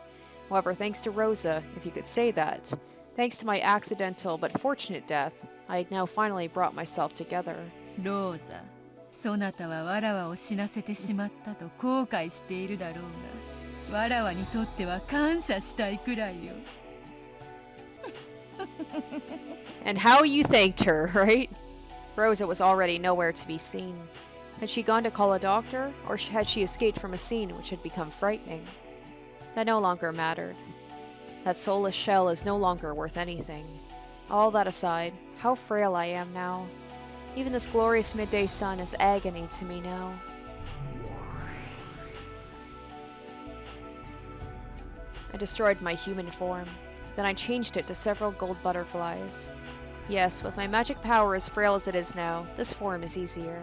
However, thanks to Rosa, if you could say that, thanks to my accidental but fortunate death, I had now finally brought myself together. ローザ、そなたはわらわを死なせてしまったと後悔しているだろうが、わらわにとっては感謝したいくらいよ。And how you thanked her, right? Rosa was already nowhere to be seen. Had she gone to call a doctor, or had she escaped from a scene which had become frightening? That no longer mattered. That soulless shell is no longer worth anything. All that aside, how frail I am now. Even this glorious midday sun is agony to me now. I destroyed my human form. Then I changed it to several gold butterflies. Yes, with my magic power as frail as it is now, this form is easier.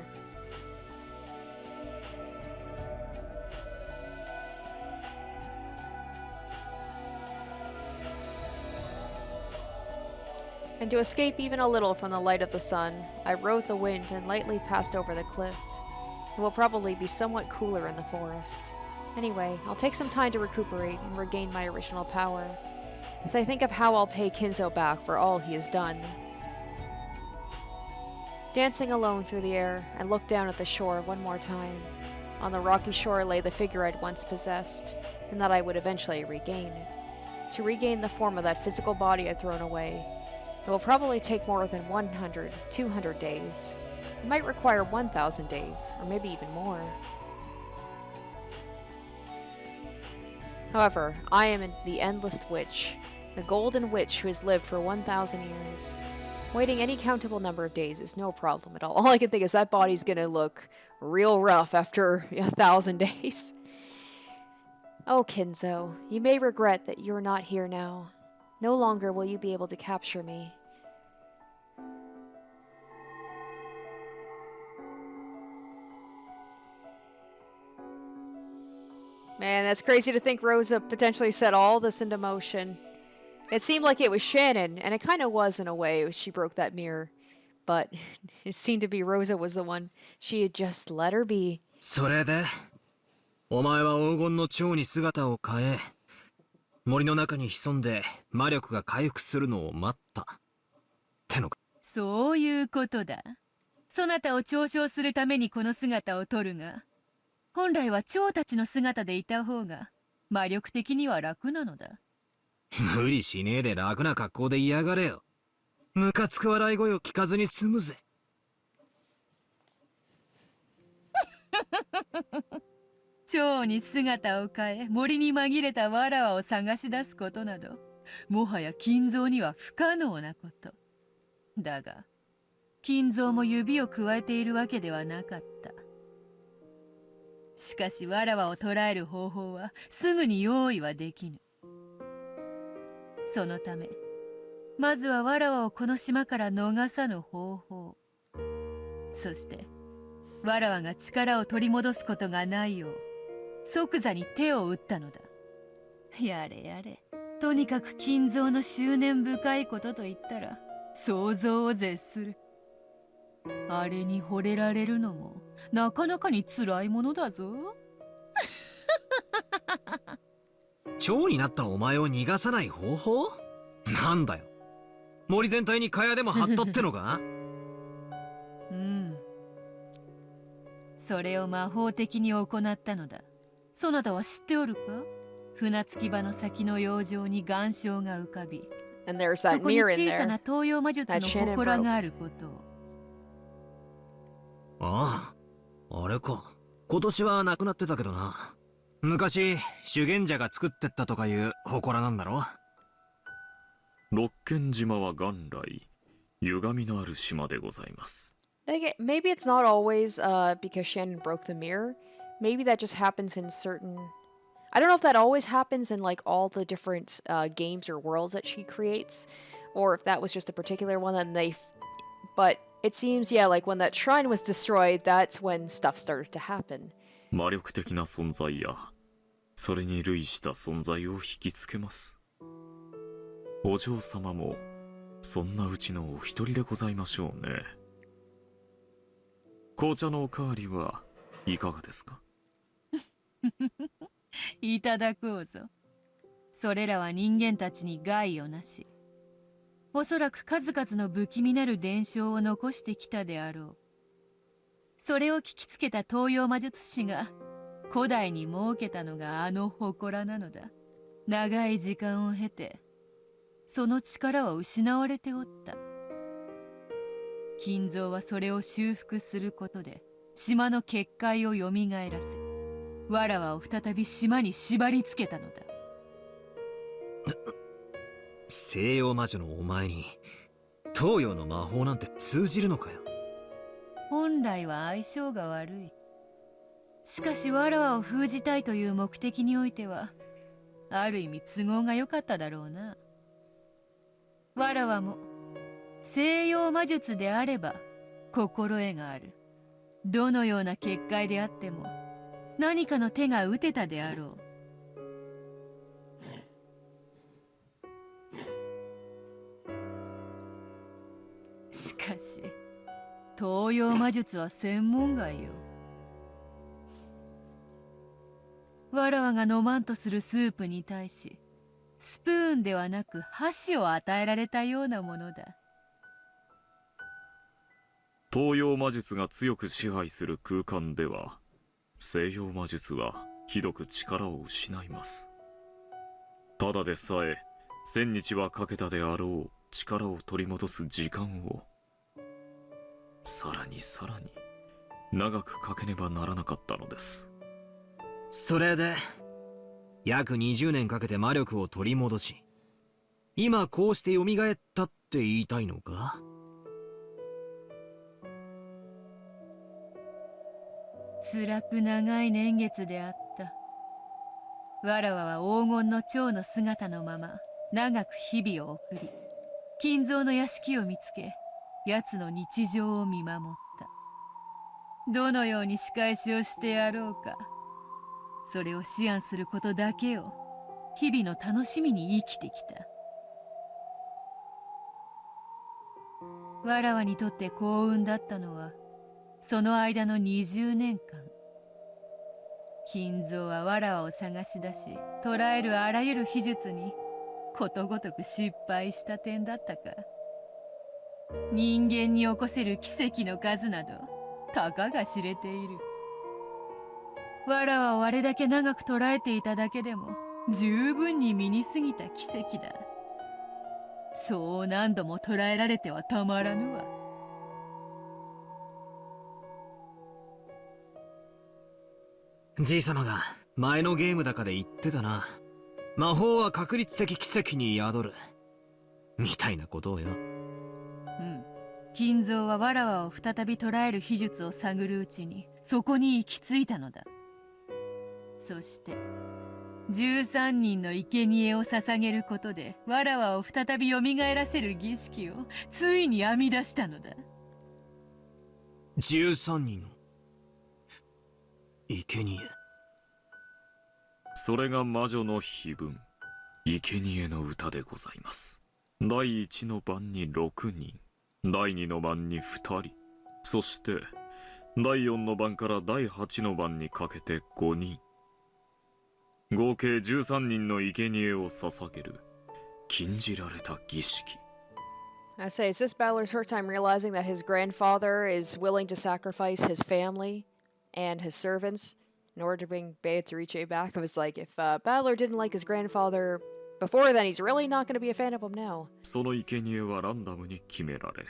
And to escape even a little from the light of the sun, I rode the wind and lightly passed over the cliff. It will probably be somewhat cooler in the forest. Anyway, I'll take some time to recuperate and regain my original power, as I think of how I'll pay Kinzo back for all he has done. Dancing alone through the air, I looked down at the shore one more time. On the rocky shore lay the figure I'd once possessed, and that I would eventually regain. To regain the form of that physical body I'd thrown away, it will probably take more than 100, 200 days. It might require 1,000 days, or maybe even more. However, I am the Endless Witch, the Golden Witch who has lived for 1,000 years. Waiting any countable number of days is no problem at all. All I can think is that body's gonna look real rough after 1,000 days. Oh, Kinzo, you may regret that you're not here now. No longer will you be able to capture me. Man, that's crazy to think Rosa potentially set all this into motion. It seemed like it was Shannon, and it kind of was in a way. She broke that mirror. But it seemed to be Rosa was the one. She had just let her be. それで、お前は黄金の蝶に姿を変え、森の中に潜んで魔力が回復するのを待った。ってのか。そういうことだ。そなたを嘲笑するためにこの姿を取るが、本来は蝶たちの姿でいた方が魔力的には楽なのだ。無理しねえで楽な格好で嫌がれよ。ムカつく笑い声を聞かずに済むぜ。蝶に姿を変え森に紛れたわらわを探し出すことなどもはや金蔵には不可能なこと。だが金蔵も指を加えているわけではなかった。しかしわらわを捕らえる方法はすぐに用意はできぬ。そのためまずはわらわをこの島から逃さぬ方法、そしてわらわが力を取り戻すことがないよう即座に手を打ったのだ。やれやれ、とにかく金蔵の執念深いことと言ったら想像を絶する。あれに惚れられるのもなかなかに辛いものだぞ。蝶になったお前を逃がさない方法？なんだよ、森全体に蚊帳でも張ったってのか？うん、それを魔法的に行ったのだ。そなたは知っておるか？船着き場の先の洋上に岩礁が浮かび、そこに小さな東洋魔術の祠があることを。ああ、あれか。今年はなくなってたけどな。昔修験者が作ってったとかいう祠なんだろ。六軒島は元来歪みのある島でございます。Maybe it's not always because Shannon broke the mirror. Maybe that just happens in certain... I don't know if that always happens in like all the different games or worlds that she creates, or if that was just a particular one that they... But it seems, yeah, like when that shrine was destroyed, that's when stuff started to happen. 魔力的な存在やそれに類した存在を引きつけます。お嬢様もそんなうちのお一人でございましょうね。紅茶のおかわりはいかがですか？いただこうぞ。それらは人間たちに害をなし、おそらく数々の不気味なる伝承を残してきたであろう。それを聞きつけた東洋魔術師が古代に設けたのがあの祠なのだ。長い時間を経てその力は失われておった。金蔵はそれを修復することで島の結界をよみがえらせ、わらわを再び島に縛り付けたのだ。西洋魔女のお前に東洋の魔法なんて通じるのかよ。本来は相性が悪い。しかしわらわを封じたいという目的においてはある意味都合が良かっただろうな。わらわも西洋魔術であれば心得がある。どのような結界であっても何かの手が打てたであろう。しかし東洋魔術は専門外よ。わらわが飲まんとするスープに対しスプーンではなく箸を与えられたようなものだ。東洋魔術が強く支配する空間では西洋魔術はひどく力を失います。ただでさえ1000日はかけたであろう力を取り戻す時間をさらに長くかけねばならなかったのです。それで約20年かけて魔力を取り戻し、今こうして蘇ったって言いたいのか？辛く長い年月であった。わらわは黄金の蝶の姿のまま長く日々を送り、金蔵の屋敷を見つけ、奴の日常を見守った。どのように仕返しをしてやろうか、それを思案することだけを日々の楽しみに生きてきた。わらわにとって幸運だったのはその間の20年間。金蔵はわらわを探し出し、捕らえるあらゆる秘術にことごとく失敗した点だったか。人間に起こせる奇跡の数などたかが知れている。わらわをあれだけ長く捕らえていただけでも十分に身に過ぎた奇跡だ。そう何度も捕らえられてはたまらぬわ。じいさまが前のゲームだかで言ってたな。魔法は確率的奇跡に宿るみたいなことをよ。金蔵はわらわを再び捕らえる秘術を探るうちにそこに行き着いたのだ。そして13人の生贄を捧げることでわらわを再び蘇らせる儀式をついに編み出したのだ。13人の生贄。それが魔女の碑文、生贄の歌でございます。第1の番に6人、第2の番に2人、そして第4の番から第8の番にかけて5人、合計13人の生贄を捧げる禁じられた儀式。I say, is this Balor's first time realizing that his grandfather is willing to sacrifice his family and his servants in order to bring Beatrice back? I was like, if Balor didn't like his grandfather before then, he's really not going to be a fan of him now. その生贄はランダムに決められ、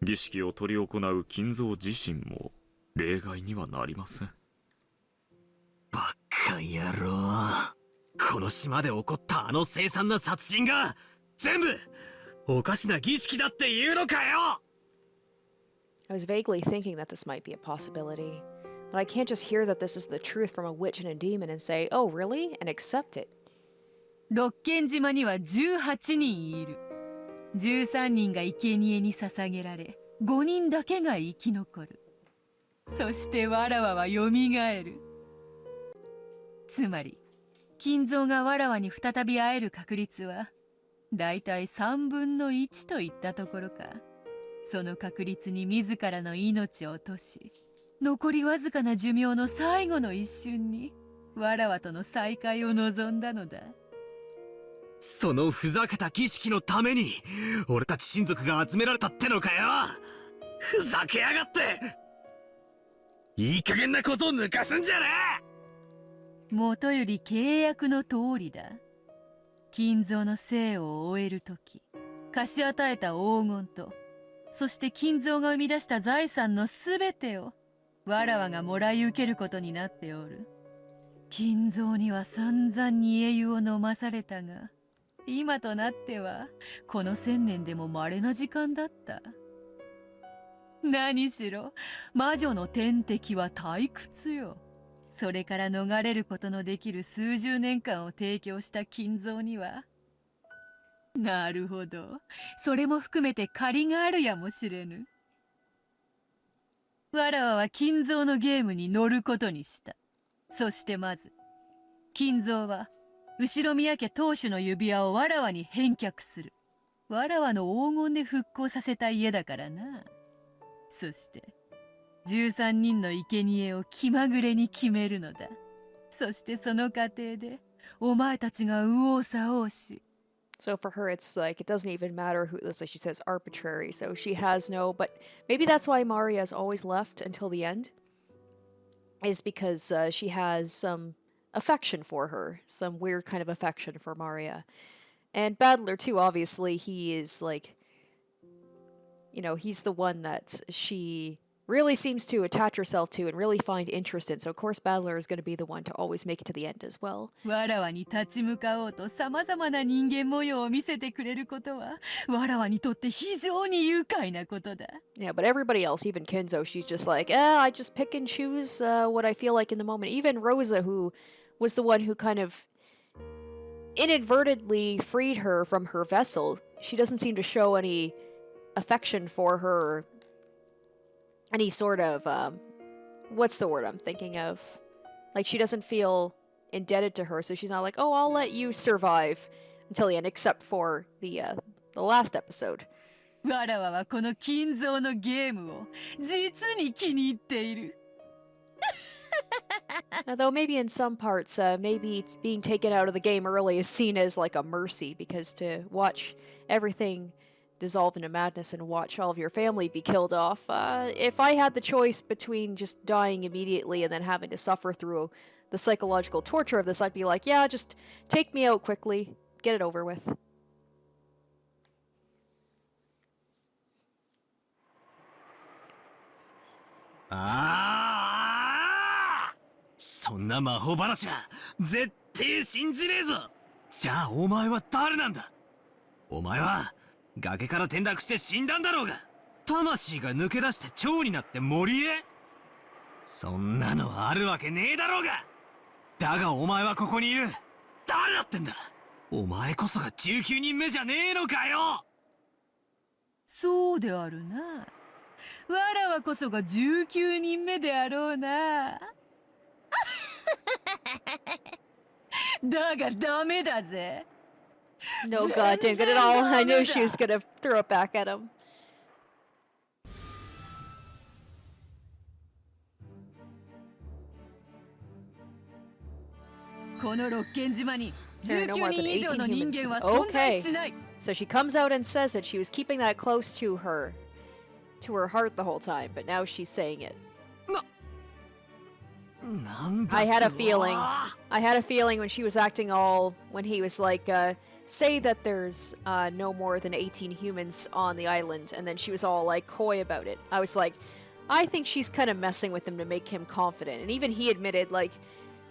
儀式を執り行う金蔵自身も例外にはなりません。バカ野郎。この島で起こったあの凄惨な殺人が全部おかしな儀式だって言うのかよ。 I was vaguely thinking that this might be a possibility, but I can't just hear that this is the truth from a witch and a demon and say, oh, really? And accept it. 六軒島には18人いる。13人が生贄に捧げられ、5人だけが生き残る。そしてわらわはよみがえる。つまり金蔵がわらわに再び会える確率はだいたい3分の1といったところか。その確率に自らの命を落とし、残りわずかな寿命の最後の一瞬にわらわとの再会を望んだのだ。そのふざけた儀式のために俺たち親族が集められたってのかよ。ふざけやがって。いい加減なことを抜かすんじゃねえ。もとより契約の通りだ。金蔵の生を終えるとき、貸し与えた黄金と、そして金蔵が生み出した財産のすべてをわらわがもらい受けることになっておる。金蔵には散々に英雄を飲まされたが、今となってはこの1000年でも稀な時間だった。何しろ魔女の天敵は退屈よ。それから逃れることのできる数十年間を提供した金蔵には、なるほど、それも含めて借りがあるやもしれぬ。わらわは金蔵のゲームに乗ることにした。そしてまず金蔵は後宮家当主の指輪をわらわに返却する。わらわの黄金で復興させた家だからな。そして13人の生贄を気まぐれに決めるのだ。そしてその過程でお前たちが右往左往し。 So for her, it's like, it doesn't even matter who, it's like she says arbitrary, so she has no, but maybe that's why Maria's always left until the end. is because she has some affection for her, some weird kind of affection for Maria. And Battler, too, obviously, he is like, he's the one that she really seems to attach herself to and really find interest in. So, of course, Battler is going to be the one to always make it to the end as well. わらわに立ち向かおうと様々な人間模様を見せてくれることは、わらわにとって非常に愉快なことだ。Yeah, but everybody else, even Kinzo, she's just like, I just pick and choose what I feel like in the moment. Even Rosa, who was the one who kind of inadvertently freed her from her vessel, she doesn't seem to show any affection for her, any sort of, what's the word I'm thinking of? Like, she doesn't feel indebted to her, so she's not like, oh, I'll let you survive until the end, except for the last episode. わらわはこの金蔵のゲームを実に気に入っている。Though maybe in some parts, maybe it's being taken out of the game early is seen as like a mercy, because to watch everything dissolve into madness and watch all of your family be killed off, if I had the choice between just dying immediately and then having to suffer through the psychological torture of this, I'd be like, yeah, just take me out quickly, get it over with. そんな魔法話は絶対信じねえぞ。じゃあお前は誰なんだ。お前は崖から転落して死んだんだろうが、魂が抜け出して蝶になって森へ。そんなのあるわけねえだろうが。だがお前はここにいる。誰だってんだ。お前こそが19人目じゃねえのかよ。そうであるな。わらわこそが19人目であろうな。だがダメだぜ。No, God, didn't get it all. I knew she was gonna throw it back at him. この六軒島に There are no more 19 than 人以上の 18人間は humans. 存在 Okay. しない。 So she comes out and says it. She was keeping that close to her heart the whole time, but now she's saying it. なんだ I had a feeling. I had a feeling when she was acting all, when he was like, say that there's no more than 18 humans on the island, and then she was all like coy about it. I was like, I think she's kind of messing with him to make him confident. And even he admitted, like,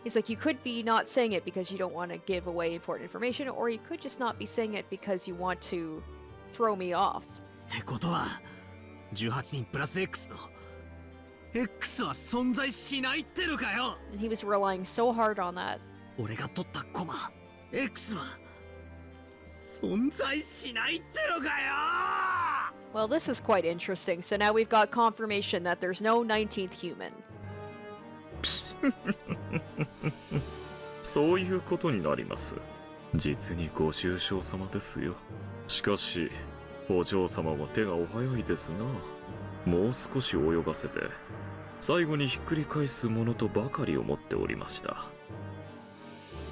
he's like, you could be not saying it because you don't want to give away important information, or you could just not be saying it because you want to throw me off. ってことは18人プラス X の X は存在しないってのかよ。 And he was relying so hard on that. 俺が取ったコマ X は存在しないってのかよ。 Well, this is quite interesting. So now we've got confirmation that there's no 19th human. そういうことになります。実にご愁傷様ですよ。しかしお嬢様は手がお早いですな。もう少し泳がせて最後にひっくり返すものとばかり思っておりました。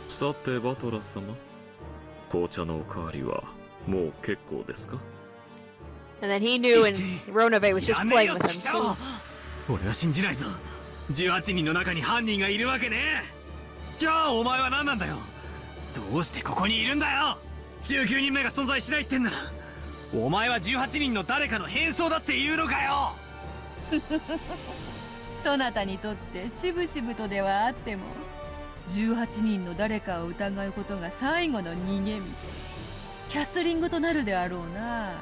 さてバトラス様、紅茶のおかわりはもう結構ですか？ And then he knew, and Ronove was just playing with him. 俺は信じないぞ。18人の中に犯人がいるわけねえ。じゃあお前は何なんだよ。どうしてここにいるんだよ。19人目が存在しないってんなら、お前は18人の誰かの変装だって言うのかよ。そなたにとってしぶしぶとではあっても18人の誰かを疑うことが最後の逃げ道、キャスリングとなるであろうな。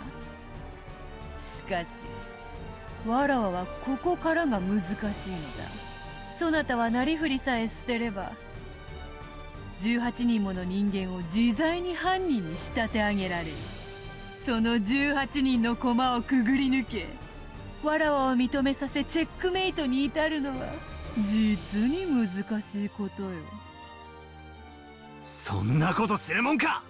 しかしわらわはここからが難しいのだ。そなたはなりふりさえ捨てれば18人もの人間を自在に犯人に仕立て上げられる。その18人の駒をくぐり抜け、わらわを認めさせチェックメイトに至るのは実に難しいことよ。そんなことするもんか。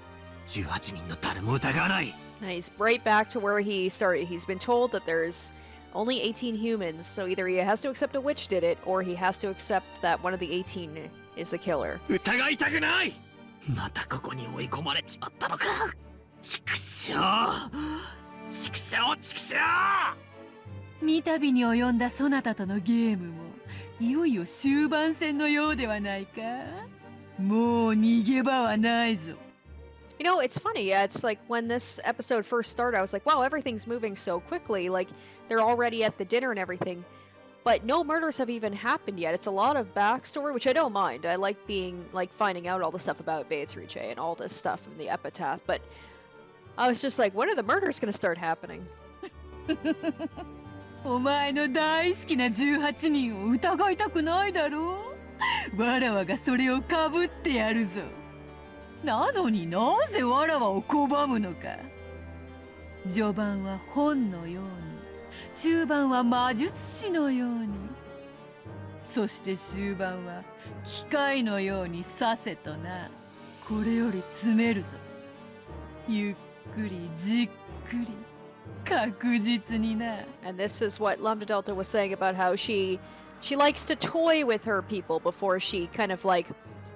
18人の誰も疑わない。 And he's right back to where he started. He's been told that there's only 18 humans, so either he has to accept a witch did it, or he has to accept that one of the 18 is the killer. 疑いたくない。またここに追い込まれちまったのか。畜生畜生畜生。三度に及んだそなたとのゲームもいよいよ終盤戦のようではないか。もう逃げ場はないぞ。You know, it's funny. Yeah, it's like when this episode first started, I was like, wow, everything's moving so quickly. Like, they're already at the dinner and everything. But no murders have even happened yet. It's a lot of backstory, which I don't mind. I like finding out all the stuff about Beatrice and all this stuff from the epitaph. But I was just like, when are the murders going to start happening? お前の大好きな18人を疑いたくないだろう。わらわがそれをかぶってやるぞ。なのになぜわらわを拒むのか。序盤は本のように、中盤は魔術師のように、そして終盤は機械のようにさせとな。これより詰めるぞ。ゆっくりじっくり確実にな。 And this is what Lambda Delta was saying about how she likes to toy with her people before she kind of like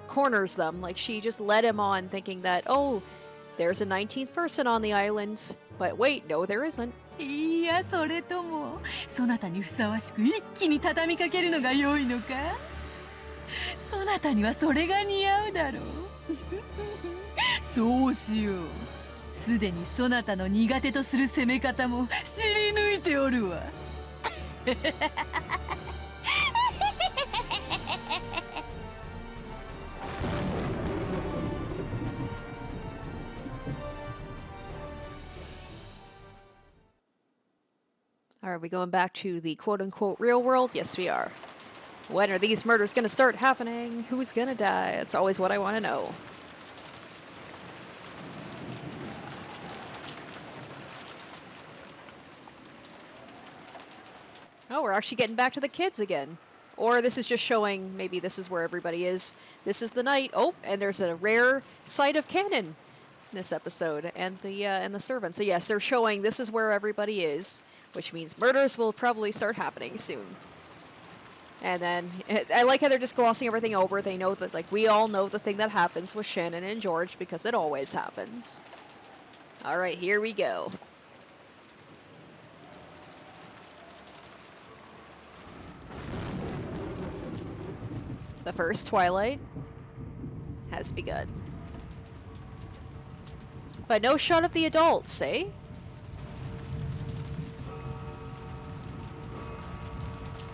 corners them. Like she just led him on thinking that, oh, there's a 19th person on the island. But wait, no, there isn't. いや、それともそなたにふさわしく一気に畳みかけるのが良いのか。そなたにはそれが似合うだろう。そうしよう。すでにそなたの苦手とする攻め方も知り抜いておるわ。Are we going back to the quote-unquote real world? Yes, we are. When are these murders gonna start happening? Who's gonna die? That's always what I want to know. Oh, we're actually getting back to the kids again. Or this is just showing maybe this is where everybody is. This is the night. Oh, and there's a rare sight of Cannon in this episode and the servant. So yes, they're showing this is where everybody is, which means murders will probably start happening soon. And then I like how they're just glossing everything over. They know that, like, we all know the thing that happens with Shannon and George because it always happens. All right, here we go. The first twilight has begun. But no shot of the adults, eh?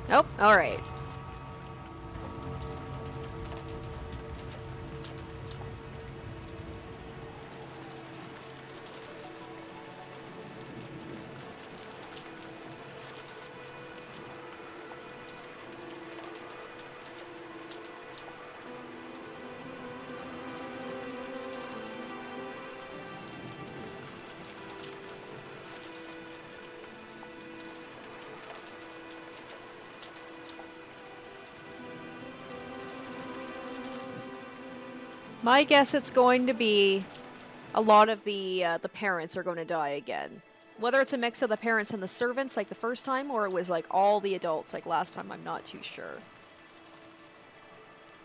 Nope, alright. My guess it's going to be a lot of the parents are going to die again. Whether it's a mix of the parents and the servants like the first time, or it was like all the adults like last time, I'm not too sure.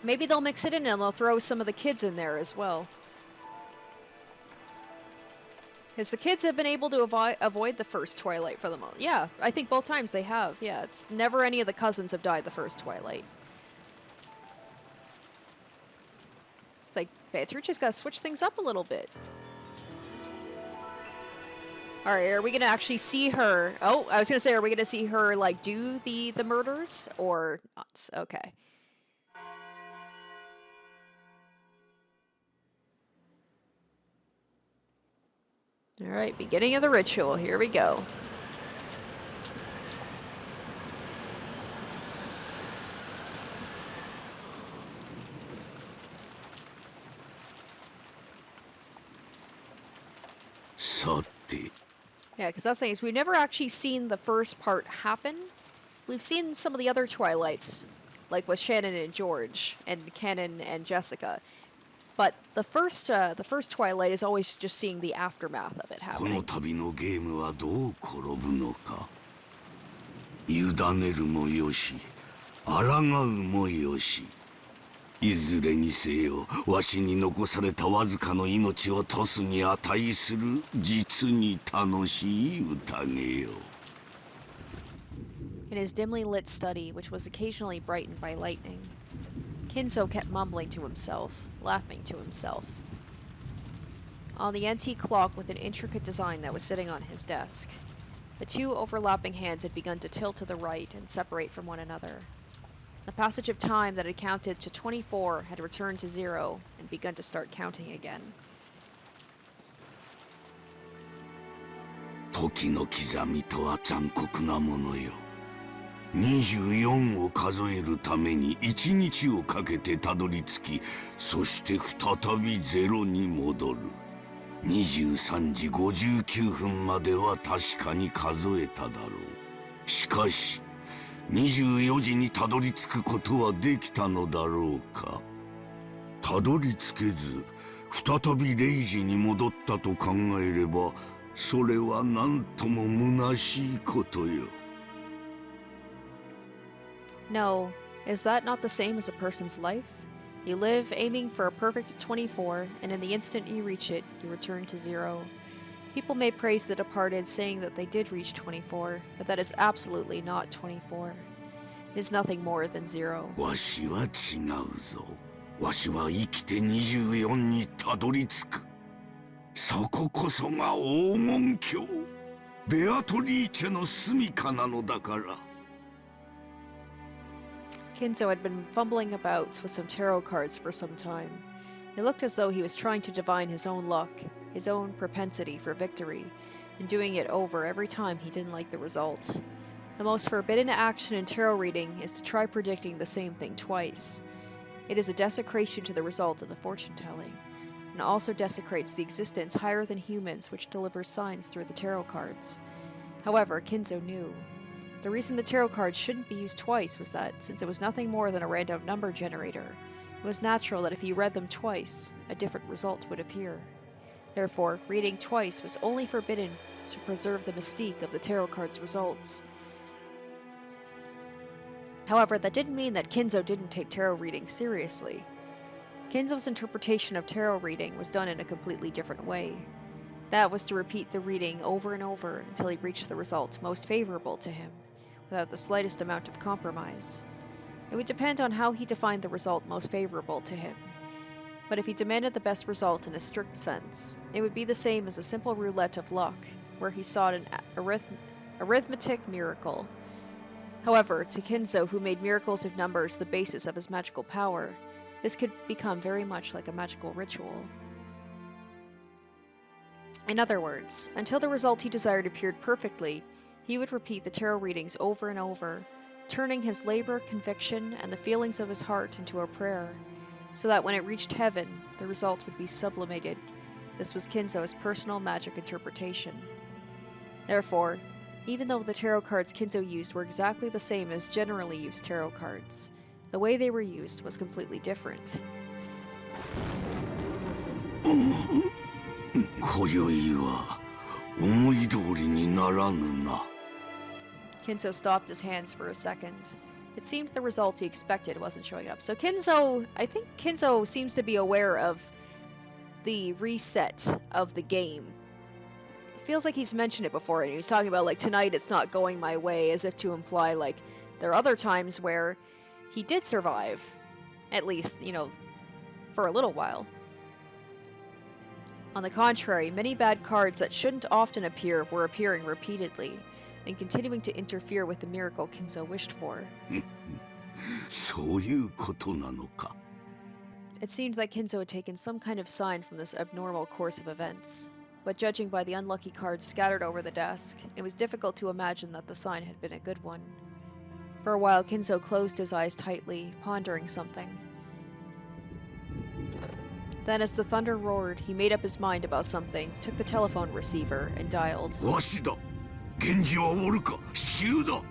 Maybe they'll mix it in and they'll throw some of the kids in there as well. Because the kids have been able to avoid the first Twilight for the most. Yeah, I think both times they have. Yeah, it's never any of the cousins have died the first Twilight. It's like, Beatrice just gotta switch things up a little bit. Alright, are we gonna actually see her? Oh, I was gonna say, are we gonna see her, like, do the murders? Or not? Okay. Alright, beginning of the ritual. Here we go. Yeah, because that's the thing is we've never actually seen the first part happen. We've seen some of the other Twilights, like with Shannon and George, and Cannon and Jessica. But the first Twilight is always just seeing the aftermath of it happening. いずれにせよ、わしに残されたわずかの命をトスに値する実に楽しい宴よ。in his dimly lit study, which was occasionally brightened by lightning. Kinzo kept mumbling to himself, laughing to himself. On the antique clock with an intricate design that was sitting on his desk, the two overlapping hands had begun to tilt to the right and separate from one another. The passage of time that had counted to 24 had returned to 0 and begun to start counting again. 時の刻みとは残酷なものよ。24を数えるために1日をかけてたどり着き、そして再び0に戻る。23時59分までは確かに数えただろう。しかし、24時にたどり着くことはできたのだろうか。たどり着けず、再び0時に戻ったと考えれば、それはなんとも虚しいことよ。No, is that not the same as a person's life? You live aiming for a perfect 24, and in the instant you reach it, you return to 0. People may praise the departed, saying that they did reach 24, but that is absolutely not 24. It is nothing more than 0. わしは違うぞ。わしは生きて24にたどり着く。そここそが黄金鏡。ベアトリーチェの住処なのだから。Kinzo had been fumbling about with some tarot cards for some time. It looked as though he was trying to divine his own luck, his own propensity for victory, and doing it over every time he didn't like the result. The most forbidden action in tarot reading is to try predicting the same thing twice. It is a desecration to the result of the fortune-telling, and also desecrates the existence higher than humans which delivers signs through the tarot cards. However, Kinzo knew. The reason the tarot cards shouldn't be used twice was that, since it was nothing more than a random number generator, it was natural that if you read them twice, a different result would appear. Therefore, reading twice was only forbidden to preserve the mystique of the tarot cards' results. However, that didn't mean that Kinzo didn't take tarot reading seriously. Kinzo's interpretation of tarot reading was done in a completely different way. That was to repeat the reading over and over until he reached the result most favorable to him, without the slightest amount of compromise. It would depend on how he defined the result most favorable to him. But if he demanded the best result in a strict sense, it would be the same as a simple roulette of luck, where he sought an arithmetic miracle. However, to Kinzo, who made miracles of numbers the basis of his magical power, this could become very much like a magical ritual. In other words, until the result he desired appeared perfectly, he would repeat the tarot readings over and over, turning his labor, conviction, and the feelings of his heart into a prayer, so that when it reached heaven, the result would be sublimated. This was Kinzo's personal magic interpretation. Therefore, even though the tarot cards Kinzo used were exactly the same as generally used tarot cards, the way they were used was completely different. 今宵は思い通りにならぬな。 Kinzo stopped his hands for a second. It seemed the result he expected wasn't showing up. So I think Kinzo seems to be aware of the reset of the game. It feels like he's mentioned it before, and he was talking about, like, tonight it's not going my way, as if to imply, like, there are other times where he did survive. At least, for a little while. On the contrary, many bad cards that shouldn't often appear were appearing repeatedly, and continuing to interfere with the miracle Kinzo wished for. そういうことなのか。 It seemed that Kinzo had taken some kind of sign from this abnormal course of events, but judging by the unlucky cards scattered over the desk, it was difficult to imagine that the sign had been a good one. For a while, Kinzo closed his eyes tightly, pondering something. Then, as the thunder roared, he made up his mind about something, took the telephone receiver, and dialed. わしだ。源氏はおるか。至急だ。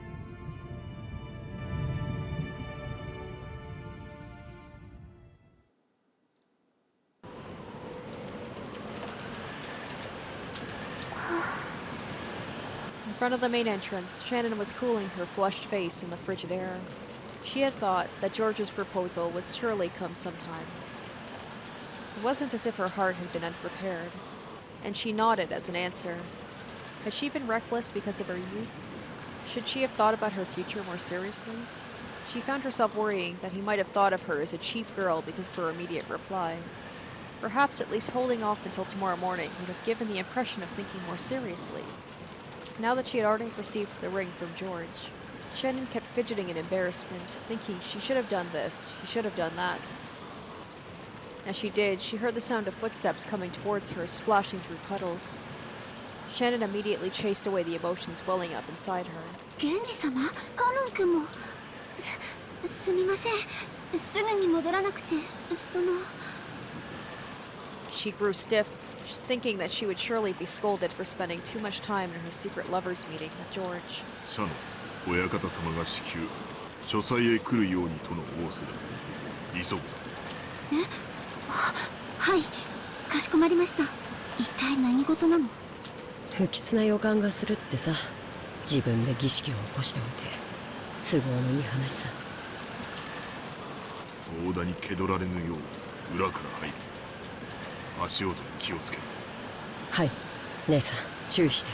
In front of the main entrance, Shannon was cooling her flushed face in the frigid air. She had thought that George's proposal would surely come sometime. It wasn't as if her heart had been unprepared, and she nodded as an answer. Had she been reckless because of her youth? Should she have thought about her future more seriously? She found herself worrying that he might have thought of her as a cheap girl because of her immediate reply. Perhaps at least holding off until tomorrow morning would have given the impression of thinking more seriously. Now that she had already received the ring from George, Shannon kept fidgeting in embarrassment, thinking she should have done this, she should have done that. As she did, she heard the sound of footsteps coming towards her, splashing through puddles. Shannon immediately chased away the emotions welling up inside her. 源氏様、カノン君も。すみません。すぐに戻らなくて、She grew stiff, thinking that she would surely be scolded for spending too much time in her secret lovers' meeting with George. シャノ、親方様が至急書斎へ来るようにとの仰せだ。急ぐ。え？はい、かしこまりました。一体何事なの？不吉な予感がするってさ。自分で儀式を起こしておいて都合のいい話さ。大田に気取られぬよう裏から入る。足音に気をつける。はい、姉さん注意して。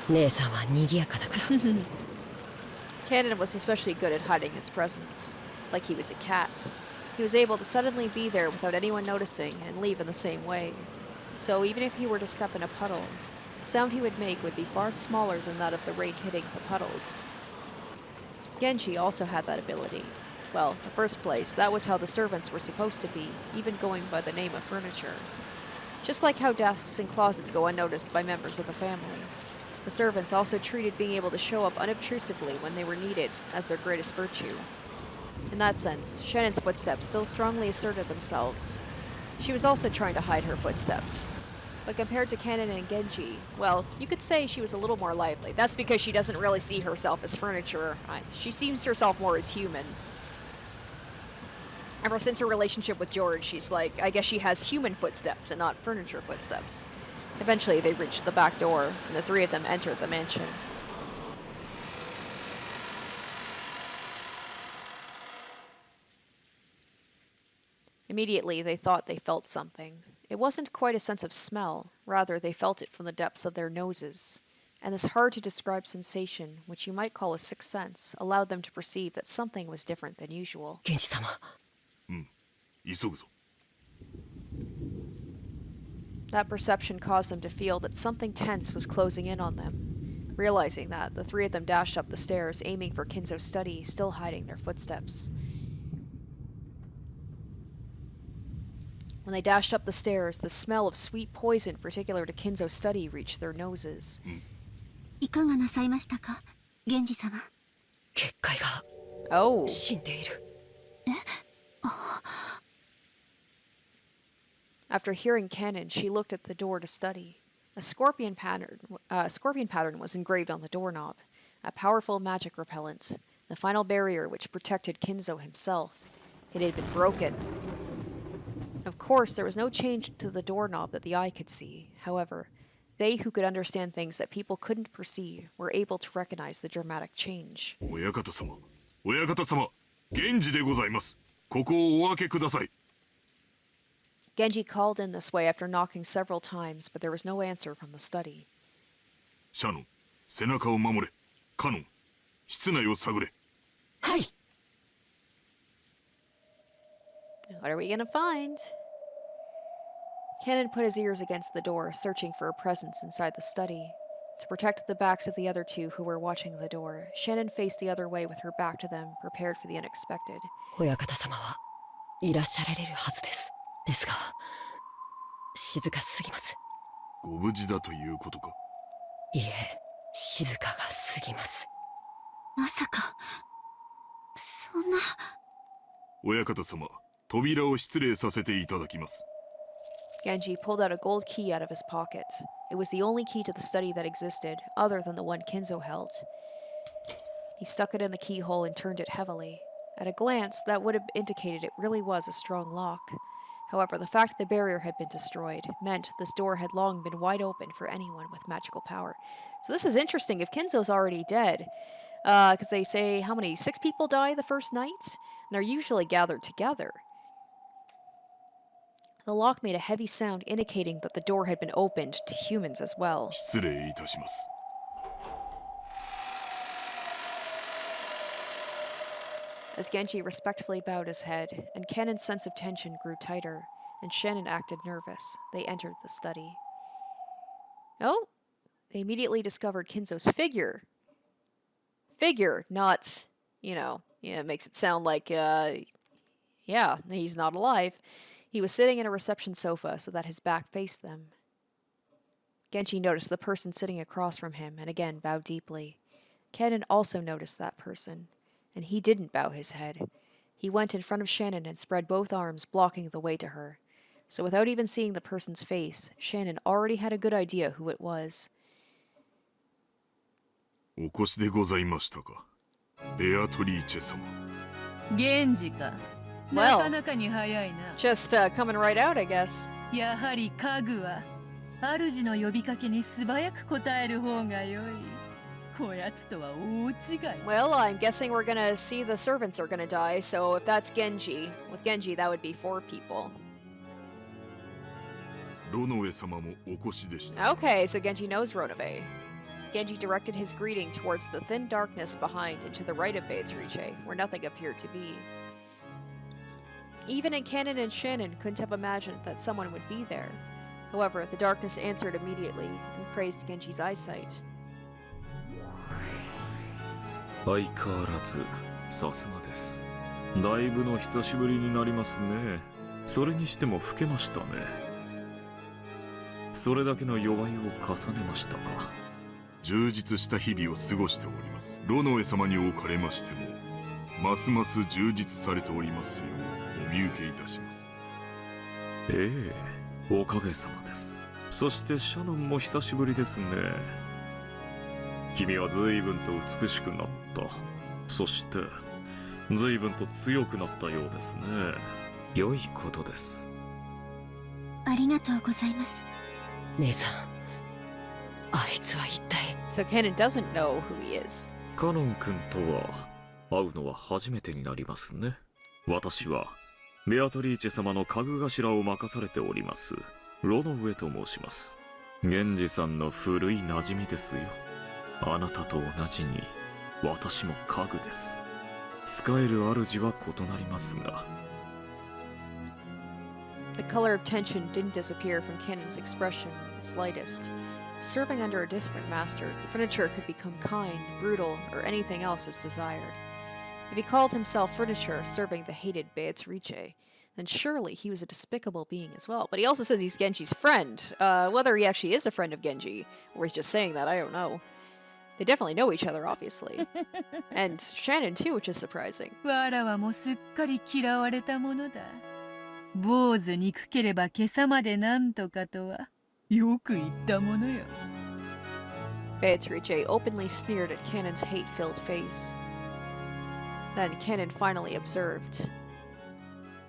姉さんは賑やかだから。Cannon was especially good at hiding his presence, like he was a cat. He was able to suddenly be there without anyone noticing and leave in the same way. So even if he were to step in a puddle, the sound he would make would be far smaller than that of the rain hitting the puddles. Genji also had that ability. Well, in the first place, that was how the servants were supposed to be, even going by the name of furniture. Just like how desks and closets go unnoticed by members of the family. The servants also treated being able to show up unobtrusively when they were needed as their greatest virtue. In that sense, Shannon's footsteps still strongly asserted themselves. She was also trying to hide her footsteps. But compared to Cannon and Genji, well, you could say she was a little more lively. That's because she doesn't really see herself as furniture. She sees herself more as human. Ever since her relationship with George, she's like, I guess she has human footsteps and not furniture footsteps. Eventually, they reached the back door, and the three of them entered the mansion. Immediately, they thought they felt something. It wasn't quite a sense of smell, rather they felt it from the depths of their noses. And this hard-to-describe sensation, which you might call a sixth sense, allowed them to perceive that something was different than usual. 源氏様。急ぐぞ。 That perception caused them to feel that something tense was closing in on them. Realizing that, the three of them dashed up the stairs, aiming for Kinzo's study, still hiding their footsteps. When they dashed up the stairs, the smell of sweet poison particular to Kinzo's study reached their noses. いかがなさいましたか、源氏様。結界が Oh. 死んでいる。After hearing Cannon, she looked at the door to study. A scorpion pattern was engraved on the doorknob, a powerful magic repellent, the final barrier which protected Kinzo himself. It had been broken. Of course, there was no change to the doorknob that the eye could see. However, they who could understand things that people couldn't perceive were able to recognize the dramatic change. 親方様、親方様、源氏でございます。ここをお開けください。 Genji called in this way after knocking several times, but there was no answer from the study. シャノン、背中を守れ。カノン、室内を探れ。はい。 What are we gonna find? Cannon put his ears against the door, searching for a presence inside the study. To protect the backs of the other two who were watching the door, Shannon faced the other way with her back to them, prepared for the unexpected. 親方様はいらっしゃられるはずです。ですが、静かすぎます。ご無事だということか。いえ、静かがすぎます。まさか、そんな。親方様、扉を失礼させていただきます。 Genji pulled out a gold key out of his pocket. It was the only key to the study that existed, other than the one Kinzo held. He stuck it in the keyhole and turned it heavily. At a glance, that would have indicated it really was a strong lock. However, the fact the barrier had been destroyed meant this door had long been wide open for anyone with magical power. So this is interesting if Kinzo's already dead. Because they say, how many? 6 people die the first night? And they're usually gathered together. The lock made a heavy sound indicating that the door had been opened to humans as well. 失礼いたします。as Genji respectfully bowed his head, and Kanon's sense of tension grew tighter, and Shannon acted nervous. They entered the study. Oh, they immediately discovered Kinzo's figure. Figure, not, it makes it sound like, yeah, he's not alive. He was sitting in a reception sofa so that his back faced them. Genji noticed the person sitting across from him and again bowed deeply. Kanon also noticed that person, and he didn't bow his head. He went in front of Shannon and spread both arms, blocking the way to her. So without even seeing the person's face, Shannon already had a good idea who it was. お越しでございましたか、ベアトリーチェ様。源氏か。なかなかに早いな。Just coming right out, I guess. やはり家具は主の呼びかけに素早く答える方が良い。こやつとは大違い。Well, I'm guessing we're gonna see the servants are gonna die, so if that's Genji, with Genji that would be 4 people. ロノエ様もお越しでした。Okay, so Genji knows Ronobe. Genji directed his greeting towards the thin darkness behind and to the right of Beatrice, where nothing appeared to be. Even Kanon and Shannon couldn't have imagined that someone would be there. However, the darkness answered immediately and praised Genji's eyesight. 相変わらずさすがです。だいぶの久しぶりになりますね。それにしても老けましたね。それだけの弱いを重ねましたか。充実した日々を過ごしております。ロノエ様におかれましてもますます充実されておりますようお見受けいたします。ええ、おかげさまです。そしてシャノンも久しぶりですね。君は随分と美しくなった。そして随分と強くなったようですね。良いことです。ありがとうございます。姉さん、あいつは一体。 So Kanon doesn't know who he is. カノン君とは会うのは初めてになりますね。私はベアトリーチェ様の家具頭を任されておりますロノウエと申します。源氏さんの古い馴染みですよ。あなたと同じに私も家具です。使える主は異なりますが。 The color of tension didn't disappear from Kanon's expression in the slightest. Serving under a different master, furniture could become kind, brutal, or anything else as desired. If he called himself furniture serving the hated Beatrice, then surely he was a despicable being as well. But he also says he's Genji's friend. Whether he actually is a friend of Genji, or he's just saying that, I don't know. They definitely know each other, obviously. And Shannon too, which is surprising. わらわもすっかり嫌われたものだ。坊主憎ければ今朝までなんとかとはよく言ったものよ。 Beatrice openly sneered at Kanon's hate-filled face. Then Kanon finally observed.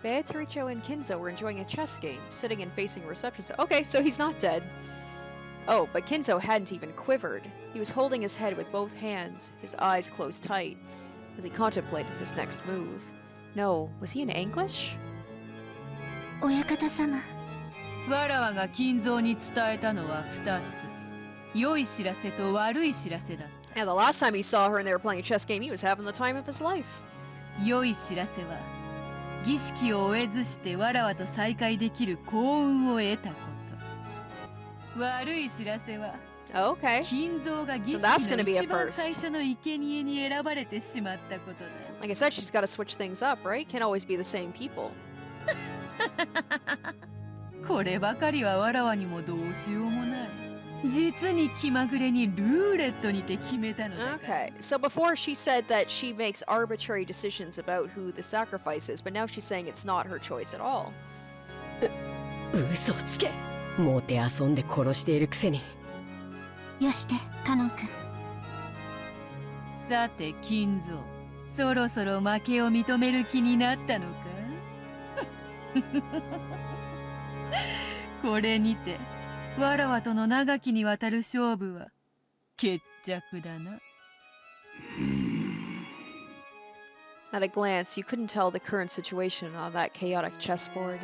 Beatrice and Kinzo were enjoying a chess game, sitting and facing reception. Okay, so he's not dead. Oh, but Kinzo hadn't even quivered. He was holding his head with both hands, his eyes closed tight, as he contemplated his next move. No, was he in anguish? 親方様。わらわが金蔵に伝えたのは2つ。良い知らせと悪い知らせだ。And the last time he saw her and they were playing a chess game, he was having the time of his life. 良い知らせは、儀式を終えずしてわらわと再会できる幸運を得たこと。悪い知らせは、Okay. 金蔵が儀式の一番最初の生贄に選ばれてしまったことだ。Like I said, she's got to switch things up, right? Can't always be the same people. こればかりはわらわにもどうしようもない。実に気まぐれにルーレットにて決めたのだ。Okay, so before she said that she makes arbitrary decisions about who the sacrifice is, but now she's saying it's not her choice at all. 嘘つけ。もてあそんで殺しているくせに。よして、カノン君。さて、金蔵、そろそろ負けを認める気になったのか？これにて、わらわとの長きにわたる勝負は決着だな。At a glance, you couldn't tell the current situation on that chaotic chessboard.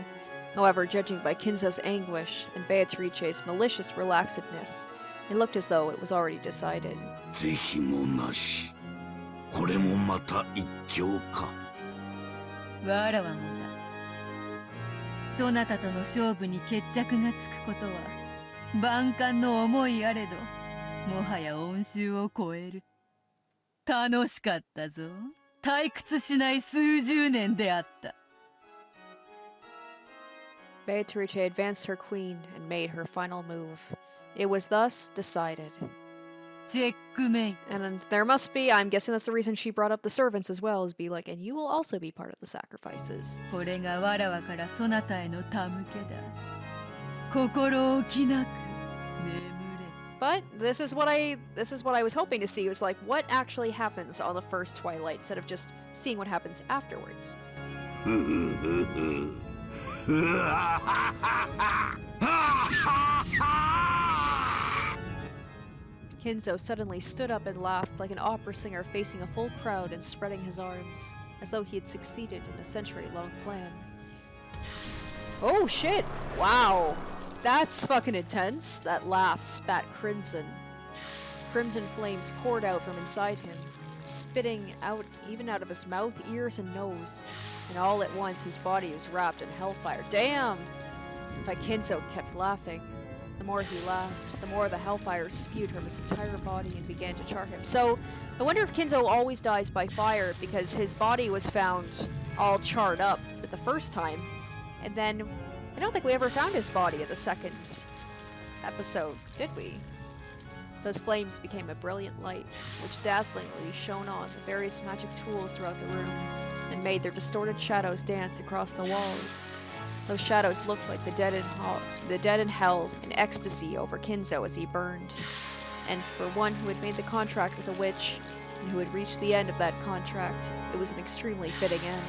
However, judging by Kinzo's anguish and Beatrice's malicious relaxedness, it looked as though it was already decided. 是非もなし。これもまた一興か。わらわもだ。そなたとの勝負に決着がつくことは万感の思いあれど、もはや恩衆を超える。楽しかったぞ。退屈しない数十年であった。Beatrice advanced her queen and made her final move. It was thus decided. チェックメイト。 And there must be, I'm guessing that's the reason she brought up the servants as well, is be like, and you will also be part of the sacrifices. これがわらわからそなたへの手向けだ。心置きなく眠れ。 But this is what I was hoping to see, was like what actually happens on the first Twilight instead of just seeing what happens afterwards. Kinzo suddenly stood up and laughed like an opera singer facing a full crowd and spreading his arms, as though he had succeeded in a century-long plan. Oh shit! Wow! That's fucking intense! That laugh spat crimson. Crimson flames poured out from inside him, spitting out even out of his mouth, ears, and nose. And all at once his body was wrapped in hellfire. Damn! But Kinzo kept laughing. The more he laughed, the more the hellfire spewed from his entire body and began to char him. So, I wonder if Kinzo always dies by fire because his body was found all charred up the first time. And then, I don't think we ever found his body in the second episode, did we? Those flames became a brilliant light, which dazzlingly shone on the various magic tools throughout the room and made their distorted shadows dance across the walls. Those shadows looked like the dead in hell in ecstasy over Kinzo as he burned. And for one who had made the contract with a witch, and who had reached the end of that contract, it was an extremely fitting end.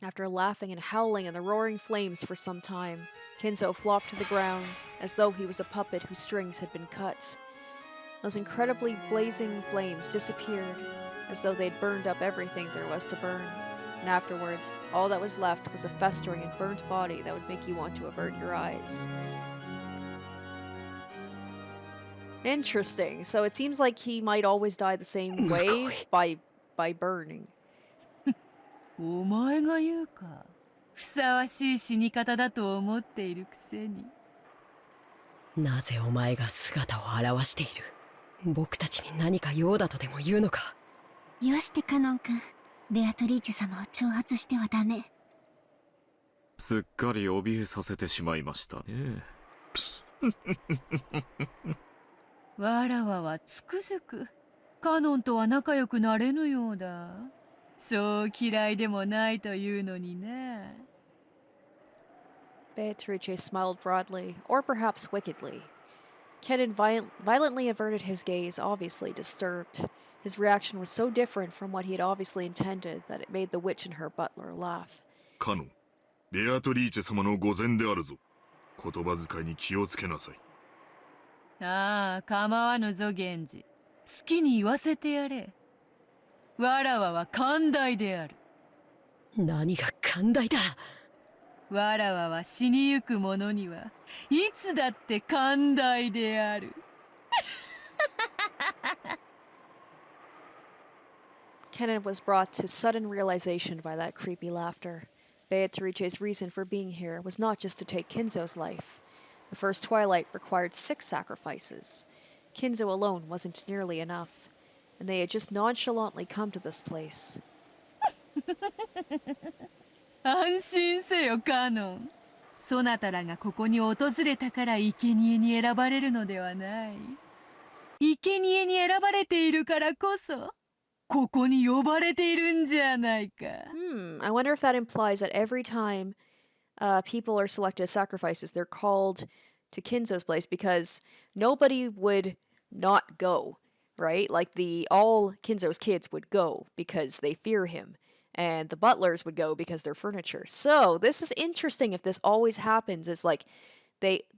After laughing and howling in the roaring flames for some time, Kinzo flopped to the ground, as though he was a puppet whose strings had been cut. Those incredibly blazing flames disappeared, as though they'd burned up everything there was to burn. And afterwards, all that was left was a festering and burnt body that would make you want to avert your eyes. Interesting. So it seems like he might always die the same way by burning. お前が言うか。ふさわしい死に方だと思っているくせに。なぜお前が姿を現している？僕たちに何か用だとでも言うのか？よしてカノン君、ベアトリーチェ様を挑発してはダメ。すっかり怯えさせてしまいましたね。わらわはつくづくカノンとは仲良くなれぬようだ。そう嫌いでもないというのにな。Beatrice smiled broadly, or perhaps wickedly. Kenan violently averted his gaze, obviously disturbed. His reaction was so different from what he had obviously intended that it made the witch and her butler laugh. カノン、ベアトリーチェ様の御前であるぞ。言葉遣いに気をつけなさい。ああ、構わぬぞ源氏。好きに言わせてやれ。わらわは寛大である。何が寛大だ。わらわは死にゆく者にはいつだって寛大である。Kenan was brought to sudden realization by that creepy laughter. Beatrice's reason for being here was not just to take Kinzo's life. The first Twilight required 6 sacrifices. Kinzo alone wasn't nearly enough, and they had just nonchalantly come to this place. 安心せよカノン。そなたらがここに訪れたから生贄に選ばれるのではない。生贄に選ばれているからこそここに呼ばれているんじゃないか。I wonder if that implies that every time people are selected as sacrifices, they're called to Kinzo's place because nobody would not go, right? Like all Kinzo's kids would go because they fear him. And the butlers would go because they're furniture. So this is interesting if this always happens. It's like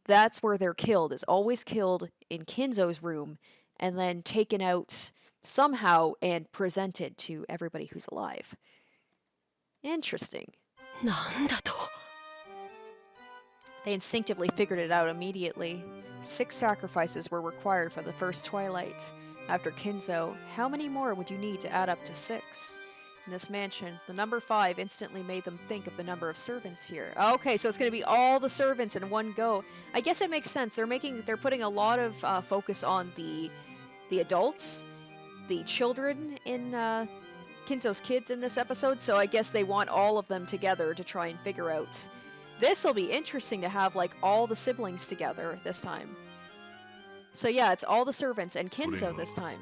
that's where they're killed, is always killed in Kinzo's room and then taken out somehow and presented to everybody who's alive. Interesting. なんだと。They instinctively figured it out immediately. 6 sacrifices were required for the first Twilight. After Kinzo, how many more would you need to add up to 6? in this mansion. The number 5 instantly made them think of the number of servants here. Okay, so it's going to be all the servants in one go. I guess it makes sense. They're putting a lot of focus on the adults, the children in Kinzo's kids in this episode, so I guess they want all of them together to try and figure out. This will be interesting to have like all the siblings together this time. So yeah, it's all the servants and Kinzo this time.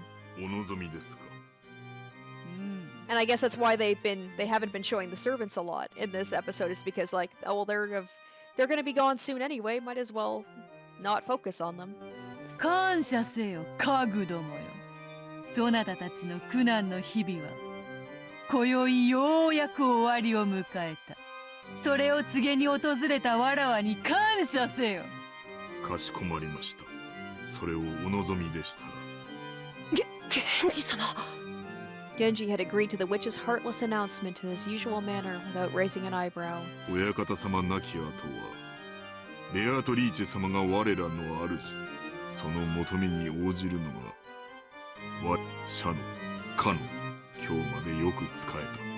And I guess that's why they haven't been showing the servants a lot in this episode, is because like, oh well, they're gonna be gone soon anyway, might as well not focus on them. 感謝せよ家具どもよ。そなたたちの苦難の日々は今宵ようやく終わりを迎えた。それを告げに訪れたわらわに感謝せよ。かしこまりました。それをお望みでしたら。源氏様。Genji had agreed to the witch's heartless announcement in his usual manner without raising an eyebrow. 親方様亡き後はベアトリーチェ様が我らの主、その求めに応じるのが我社のかの今日までよく仕えた。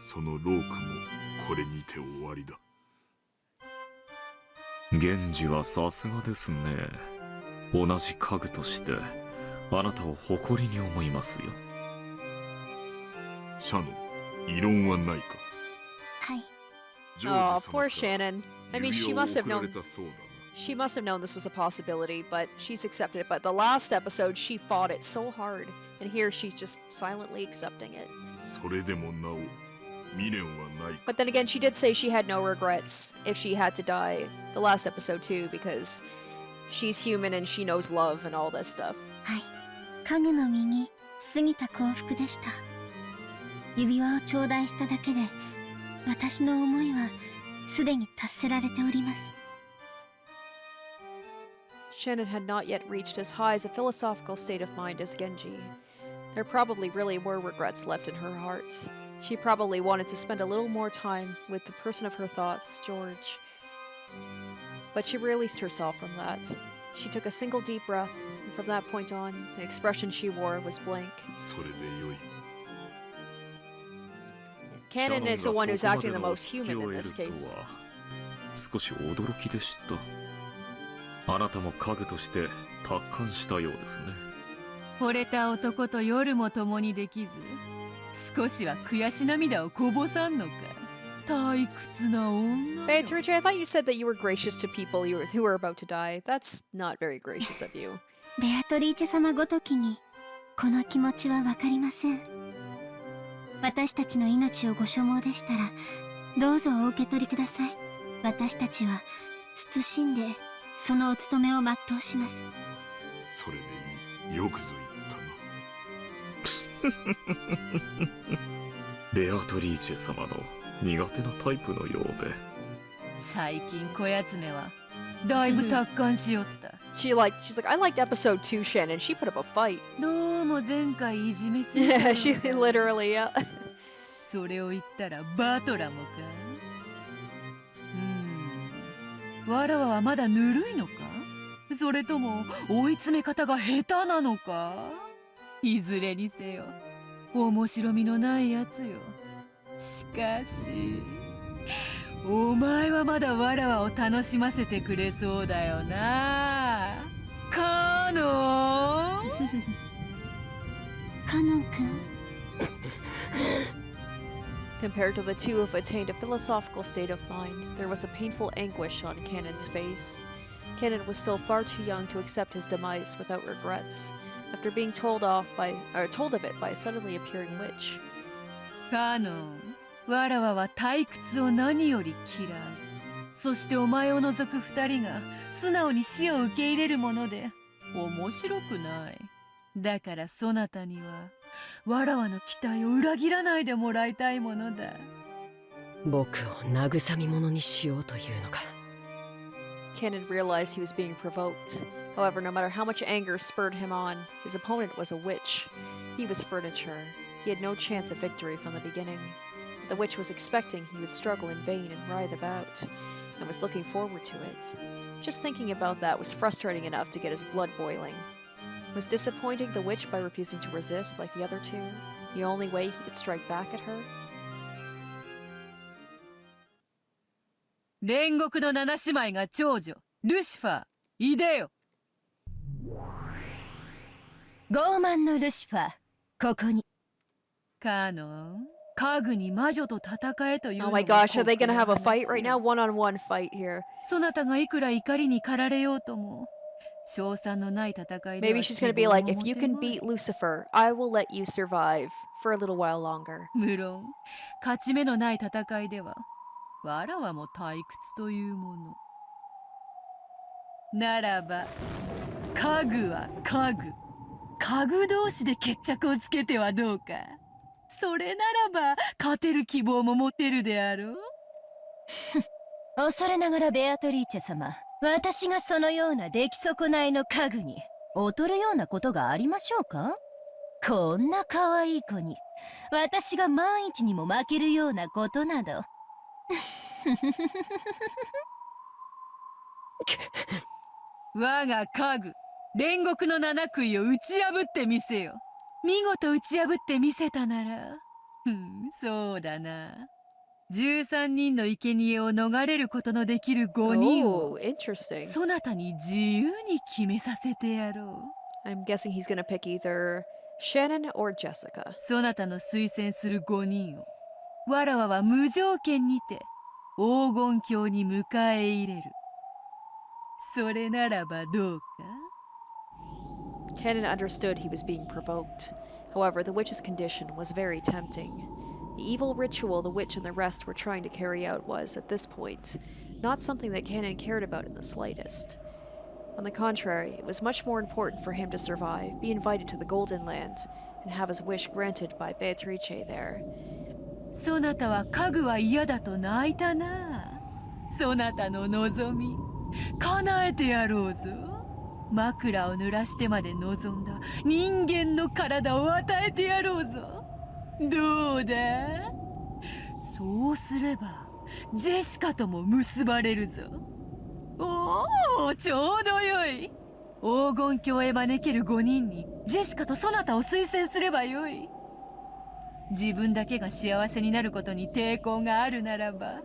その労苦もこれにて終わりだ。源氏はさすがですね。同じ家具としてあなたを誇りに思いますよ。社の異論はないか。はい。Oh, poor Shannon. I mean, she must have known this was a possibility, but she's accepted it. But the last episode, she fought it so hard, and here she's just silently accepting it. But then again, she did say she had no regrets if she had to die the last episode too, because she's human and she knows love and all this stuff. はい。家具の身に過ぎた幸福でした。指輪を頂戴しただけで、私の思いはすでに達せられております。Shannon had not yet reached as high as a philosophical state of mind as Genji. There probably really were regrets left in her heart. She probably wanted to spend a little more time with the person of her thoughts, George. But she released herself from that. She took a single deep breath, and from that point on, the expression she wore was blank. Canon is the one who's acting the most human in this case. 少し驚きでした。あなたも家具として達観したようですね。惚れた男と夜も共にできず、少しは悔し涙をこぼさんのか。退屈な女。Beatrice, I thought you said that you were gracious to people who were about to die. That's not very gracious of you. ベアトリーチェ様ごときにこの気持ちはわかりません。私たちの命をご所望でしたらどうぞお受け取りください。私たちは謹んでそのお務めを全うします。それでいい。よくぞ言ったな。ベアトリーチェ様の苦手なタイプのようで。最近こやつめはだいぶ達観しよった。She's like, I liked episode 2, Shannon. She put up a fight. どうも前回いじめすぎた。Yeah, she literally, yeah. それを言ったらバトラもか。わらわはまだぬるいのか、それとも追い詰め方が下手なのか。いずれにせよ面白みのないやつよ。しかしお前はまだわらわを楽しませてくれそうだよな。カノンカノン君。Compared to the two who've attained a philosophical state of mind, there was a painful anguish on Canon's face. Canon was still far too young to accept his demise without regrets, after being told of it by a suddenly appearing witch. カノン、わらわは退屈を何より嫌い。そしてお前を除く二人が素直に死を受け入れるもので面白くない。だからそなたにはわらわの期待を裏切らないでもらいたいものだ。僕を慰み者にしようというのか。Canon realized he was being provoked. However, no matter how much anger spurred him on, his opponent was a witch. He was furniture. He had no chance of victory from the beginning. The witch was expecting he would struggle in vain and writhe about, and was looking forward to it. Just thinking about that was frustrating enough to get his blood boiling. Was disappointing the witch by refusing to resist like the other two? The only way he could strike back at her? 煉獄の七姉妹が長女ルシファー、いでよ。傲慢のルシファー、ここに。カノン、家具に魔女と戦えというの Oh が my gosh, are they gonna have a ここの fight 話 right now? One-on-one fight here. そなたがいくら怒りに駆られようとも、勝算のない戦いでは Maybe she's gonna 希 be 望 like, も if you 持て can まい。 beat Lucifer, I will let you survive for a little while longer. 無論、勝ち目のない戦いでは、わらわも退屈というもの。ならば、家具は家具。家具同士で決着をつけてはどうか。それならば、勝てる希望も持てるであろう。恐れながらベアトリーチェ様、私がそのような出来損ないの家具に劣るようなことがありましょうか。こんな可愛い子に私が万一にも負けるようなことなど。我が家具煉獄の七杭を打ち破ってみせよ。見事打ち破ってみせたなら、そうだな。13人の生贄を逃れることのできる5人を Oh, interesting. そなたに自由に決めさせてやろう。 I'm guessing he's gonna pick either Shannon or Jessica. そなたの推薦する5人をわらわは無条件にて黄金鏡に迎え入れる。それならばどうか。 Cannon understood he was being provoked. However, the witch's condition was very tempting. The evil ritual the witch and the rest were trying to carry out was, at this point, not something that Cannon cared about in the slightest. On the contrary, it was much more important for him to survive, be invited to the Golden Land, and have his wish granted by Beatrice there. そなたは家具は嫌だと泣いたな。そなたの望み叶えてやろうぞ。枕を濡らしてまで望んだ人間の体を与えてやろうぞ。どうだ。そうすればジェシカとも結ばれるぞ。おお、ちょうどよい。黄金鏡へ招ける5人にジェシカとそなたを推薦すればよい。自分だけが幸せになることに抵抗があるならば、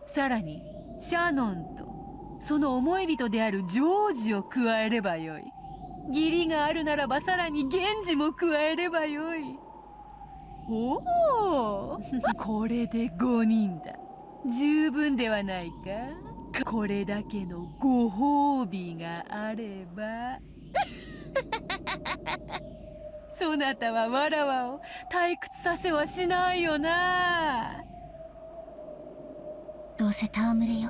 さらにシャノンとその思い人であるジョージを加えればよい。義理があるならばさらに源氏も加えればよい。おお、これで5人だ。十分ではないか。これだけのご褒美があれば。そなたはわらわを退屈させはしないよな。どうせ戯れよ。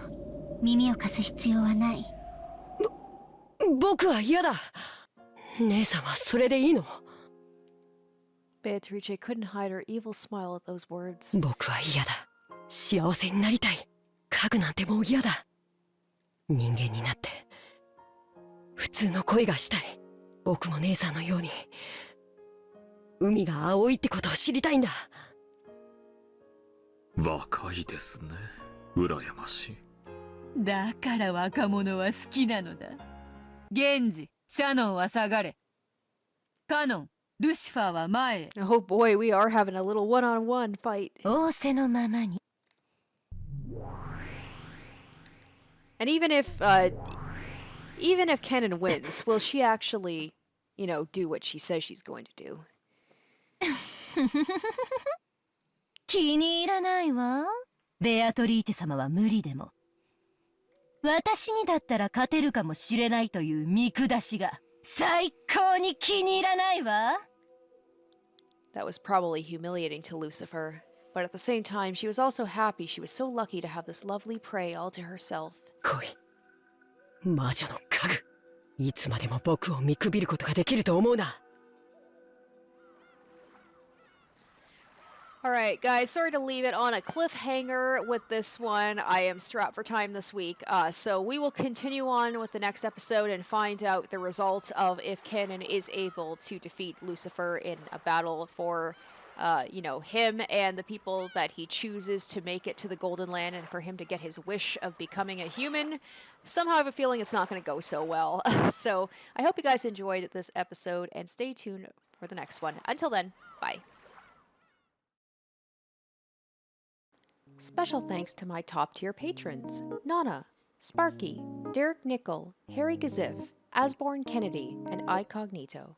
耳を貸す必要はない。僕は嫌だ。姉さんはそれでいいの？ Beatrice couldn't hide her evil smile at those words. 僕は嫌だ。幸せになりたい。家具なんてもう嫌だ。人間になって普通の恋がしたい。僕も姉さんのように海が青いってことを知りたいんだ。若いですね。羨ましい。だから若者は好きなのだ。源氏、シャノンは下がれ。カノン、ルシファーは前へ。 Oh boy, we are having a little one-on-one fight. 仰せのままに。 And even if Cannon wins, will she actually, do what she says she's going to do? 気に入らないわ。ベアトリーチェ様は無理でも。私にだったら勝てるかもしれないという見下しが最高に気に入らないわ。 That was probably humiliating to Lucifer, but at the same time, she was also happy she was so lucky to have this lovely prey all to herself. 恋。魔女の家具。いつまでも僕を見くびることができると思うな。Alright, guys, sorry to leave it on a cliffhanger with this one. I am strapped for time this week, so we will continue on with the next episode and find out the results of if Cannon is able to defeat Lucifer in a battle for, him and the people that he chooses to make it to the Golden Land and for him to get his wish of becoming a human. Somehow I have a feeling it's not going to go so well. So I hope you guys enjoyed this episode and stay tuned for the next one. Until then, bye. Special thanks to my top tier patrons: Nana, Sparky, Derek Nickel, Harry Gazif, Asborn Kennedy, and Icognito.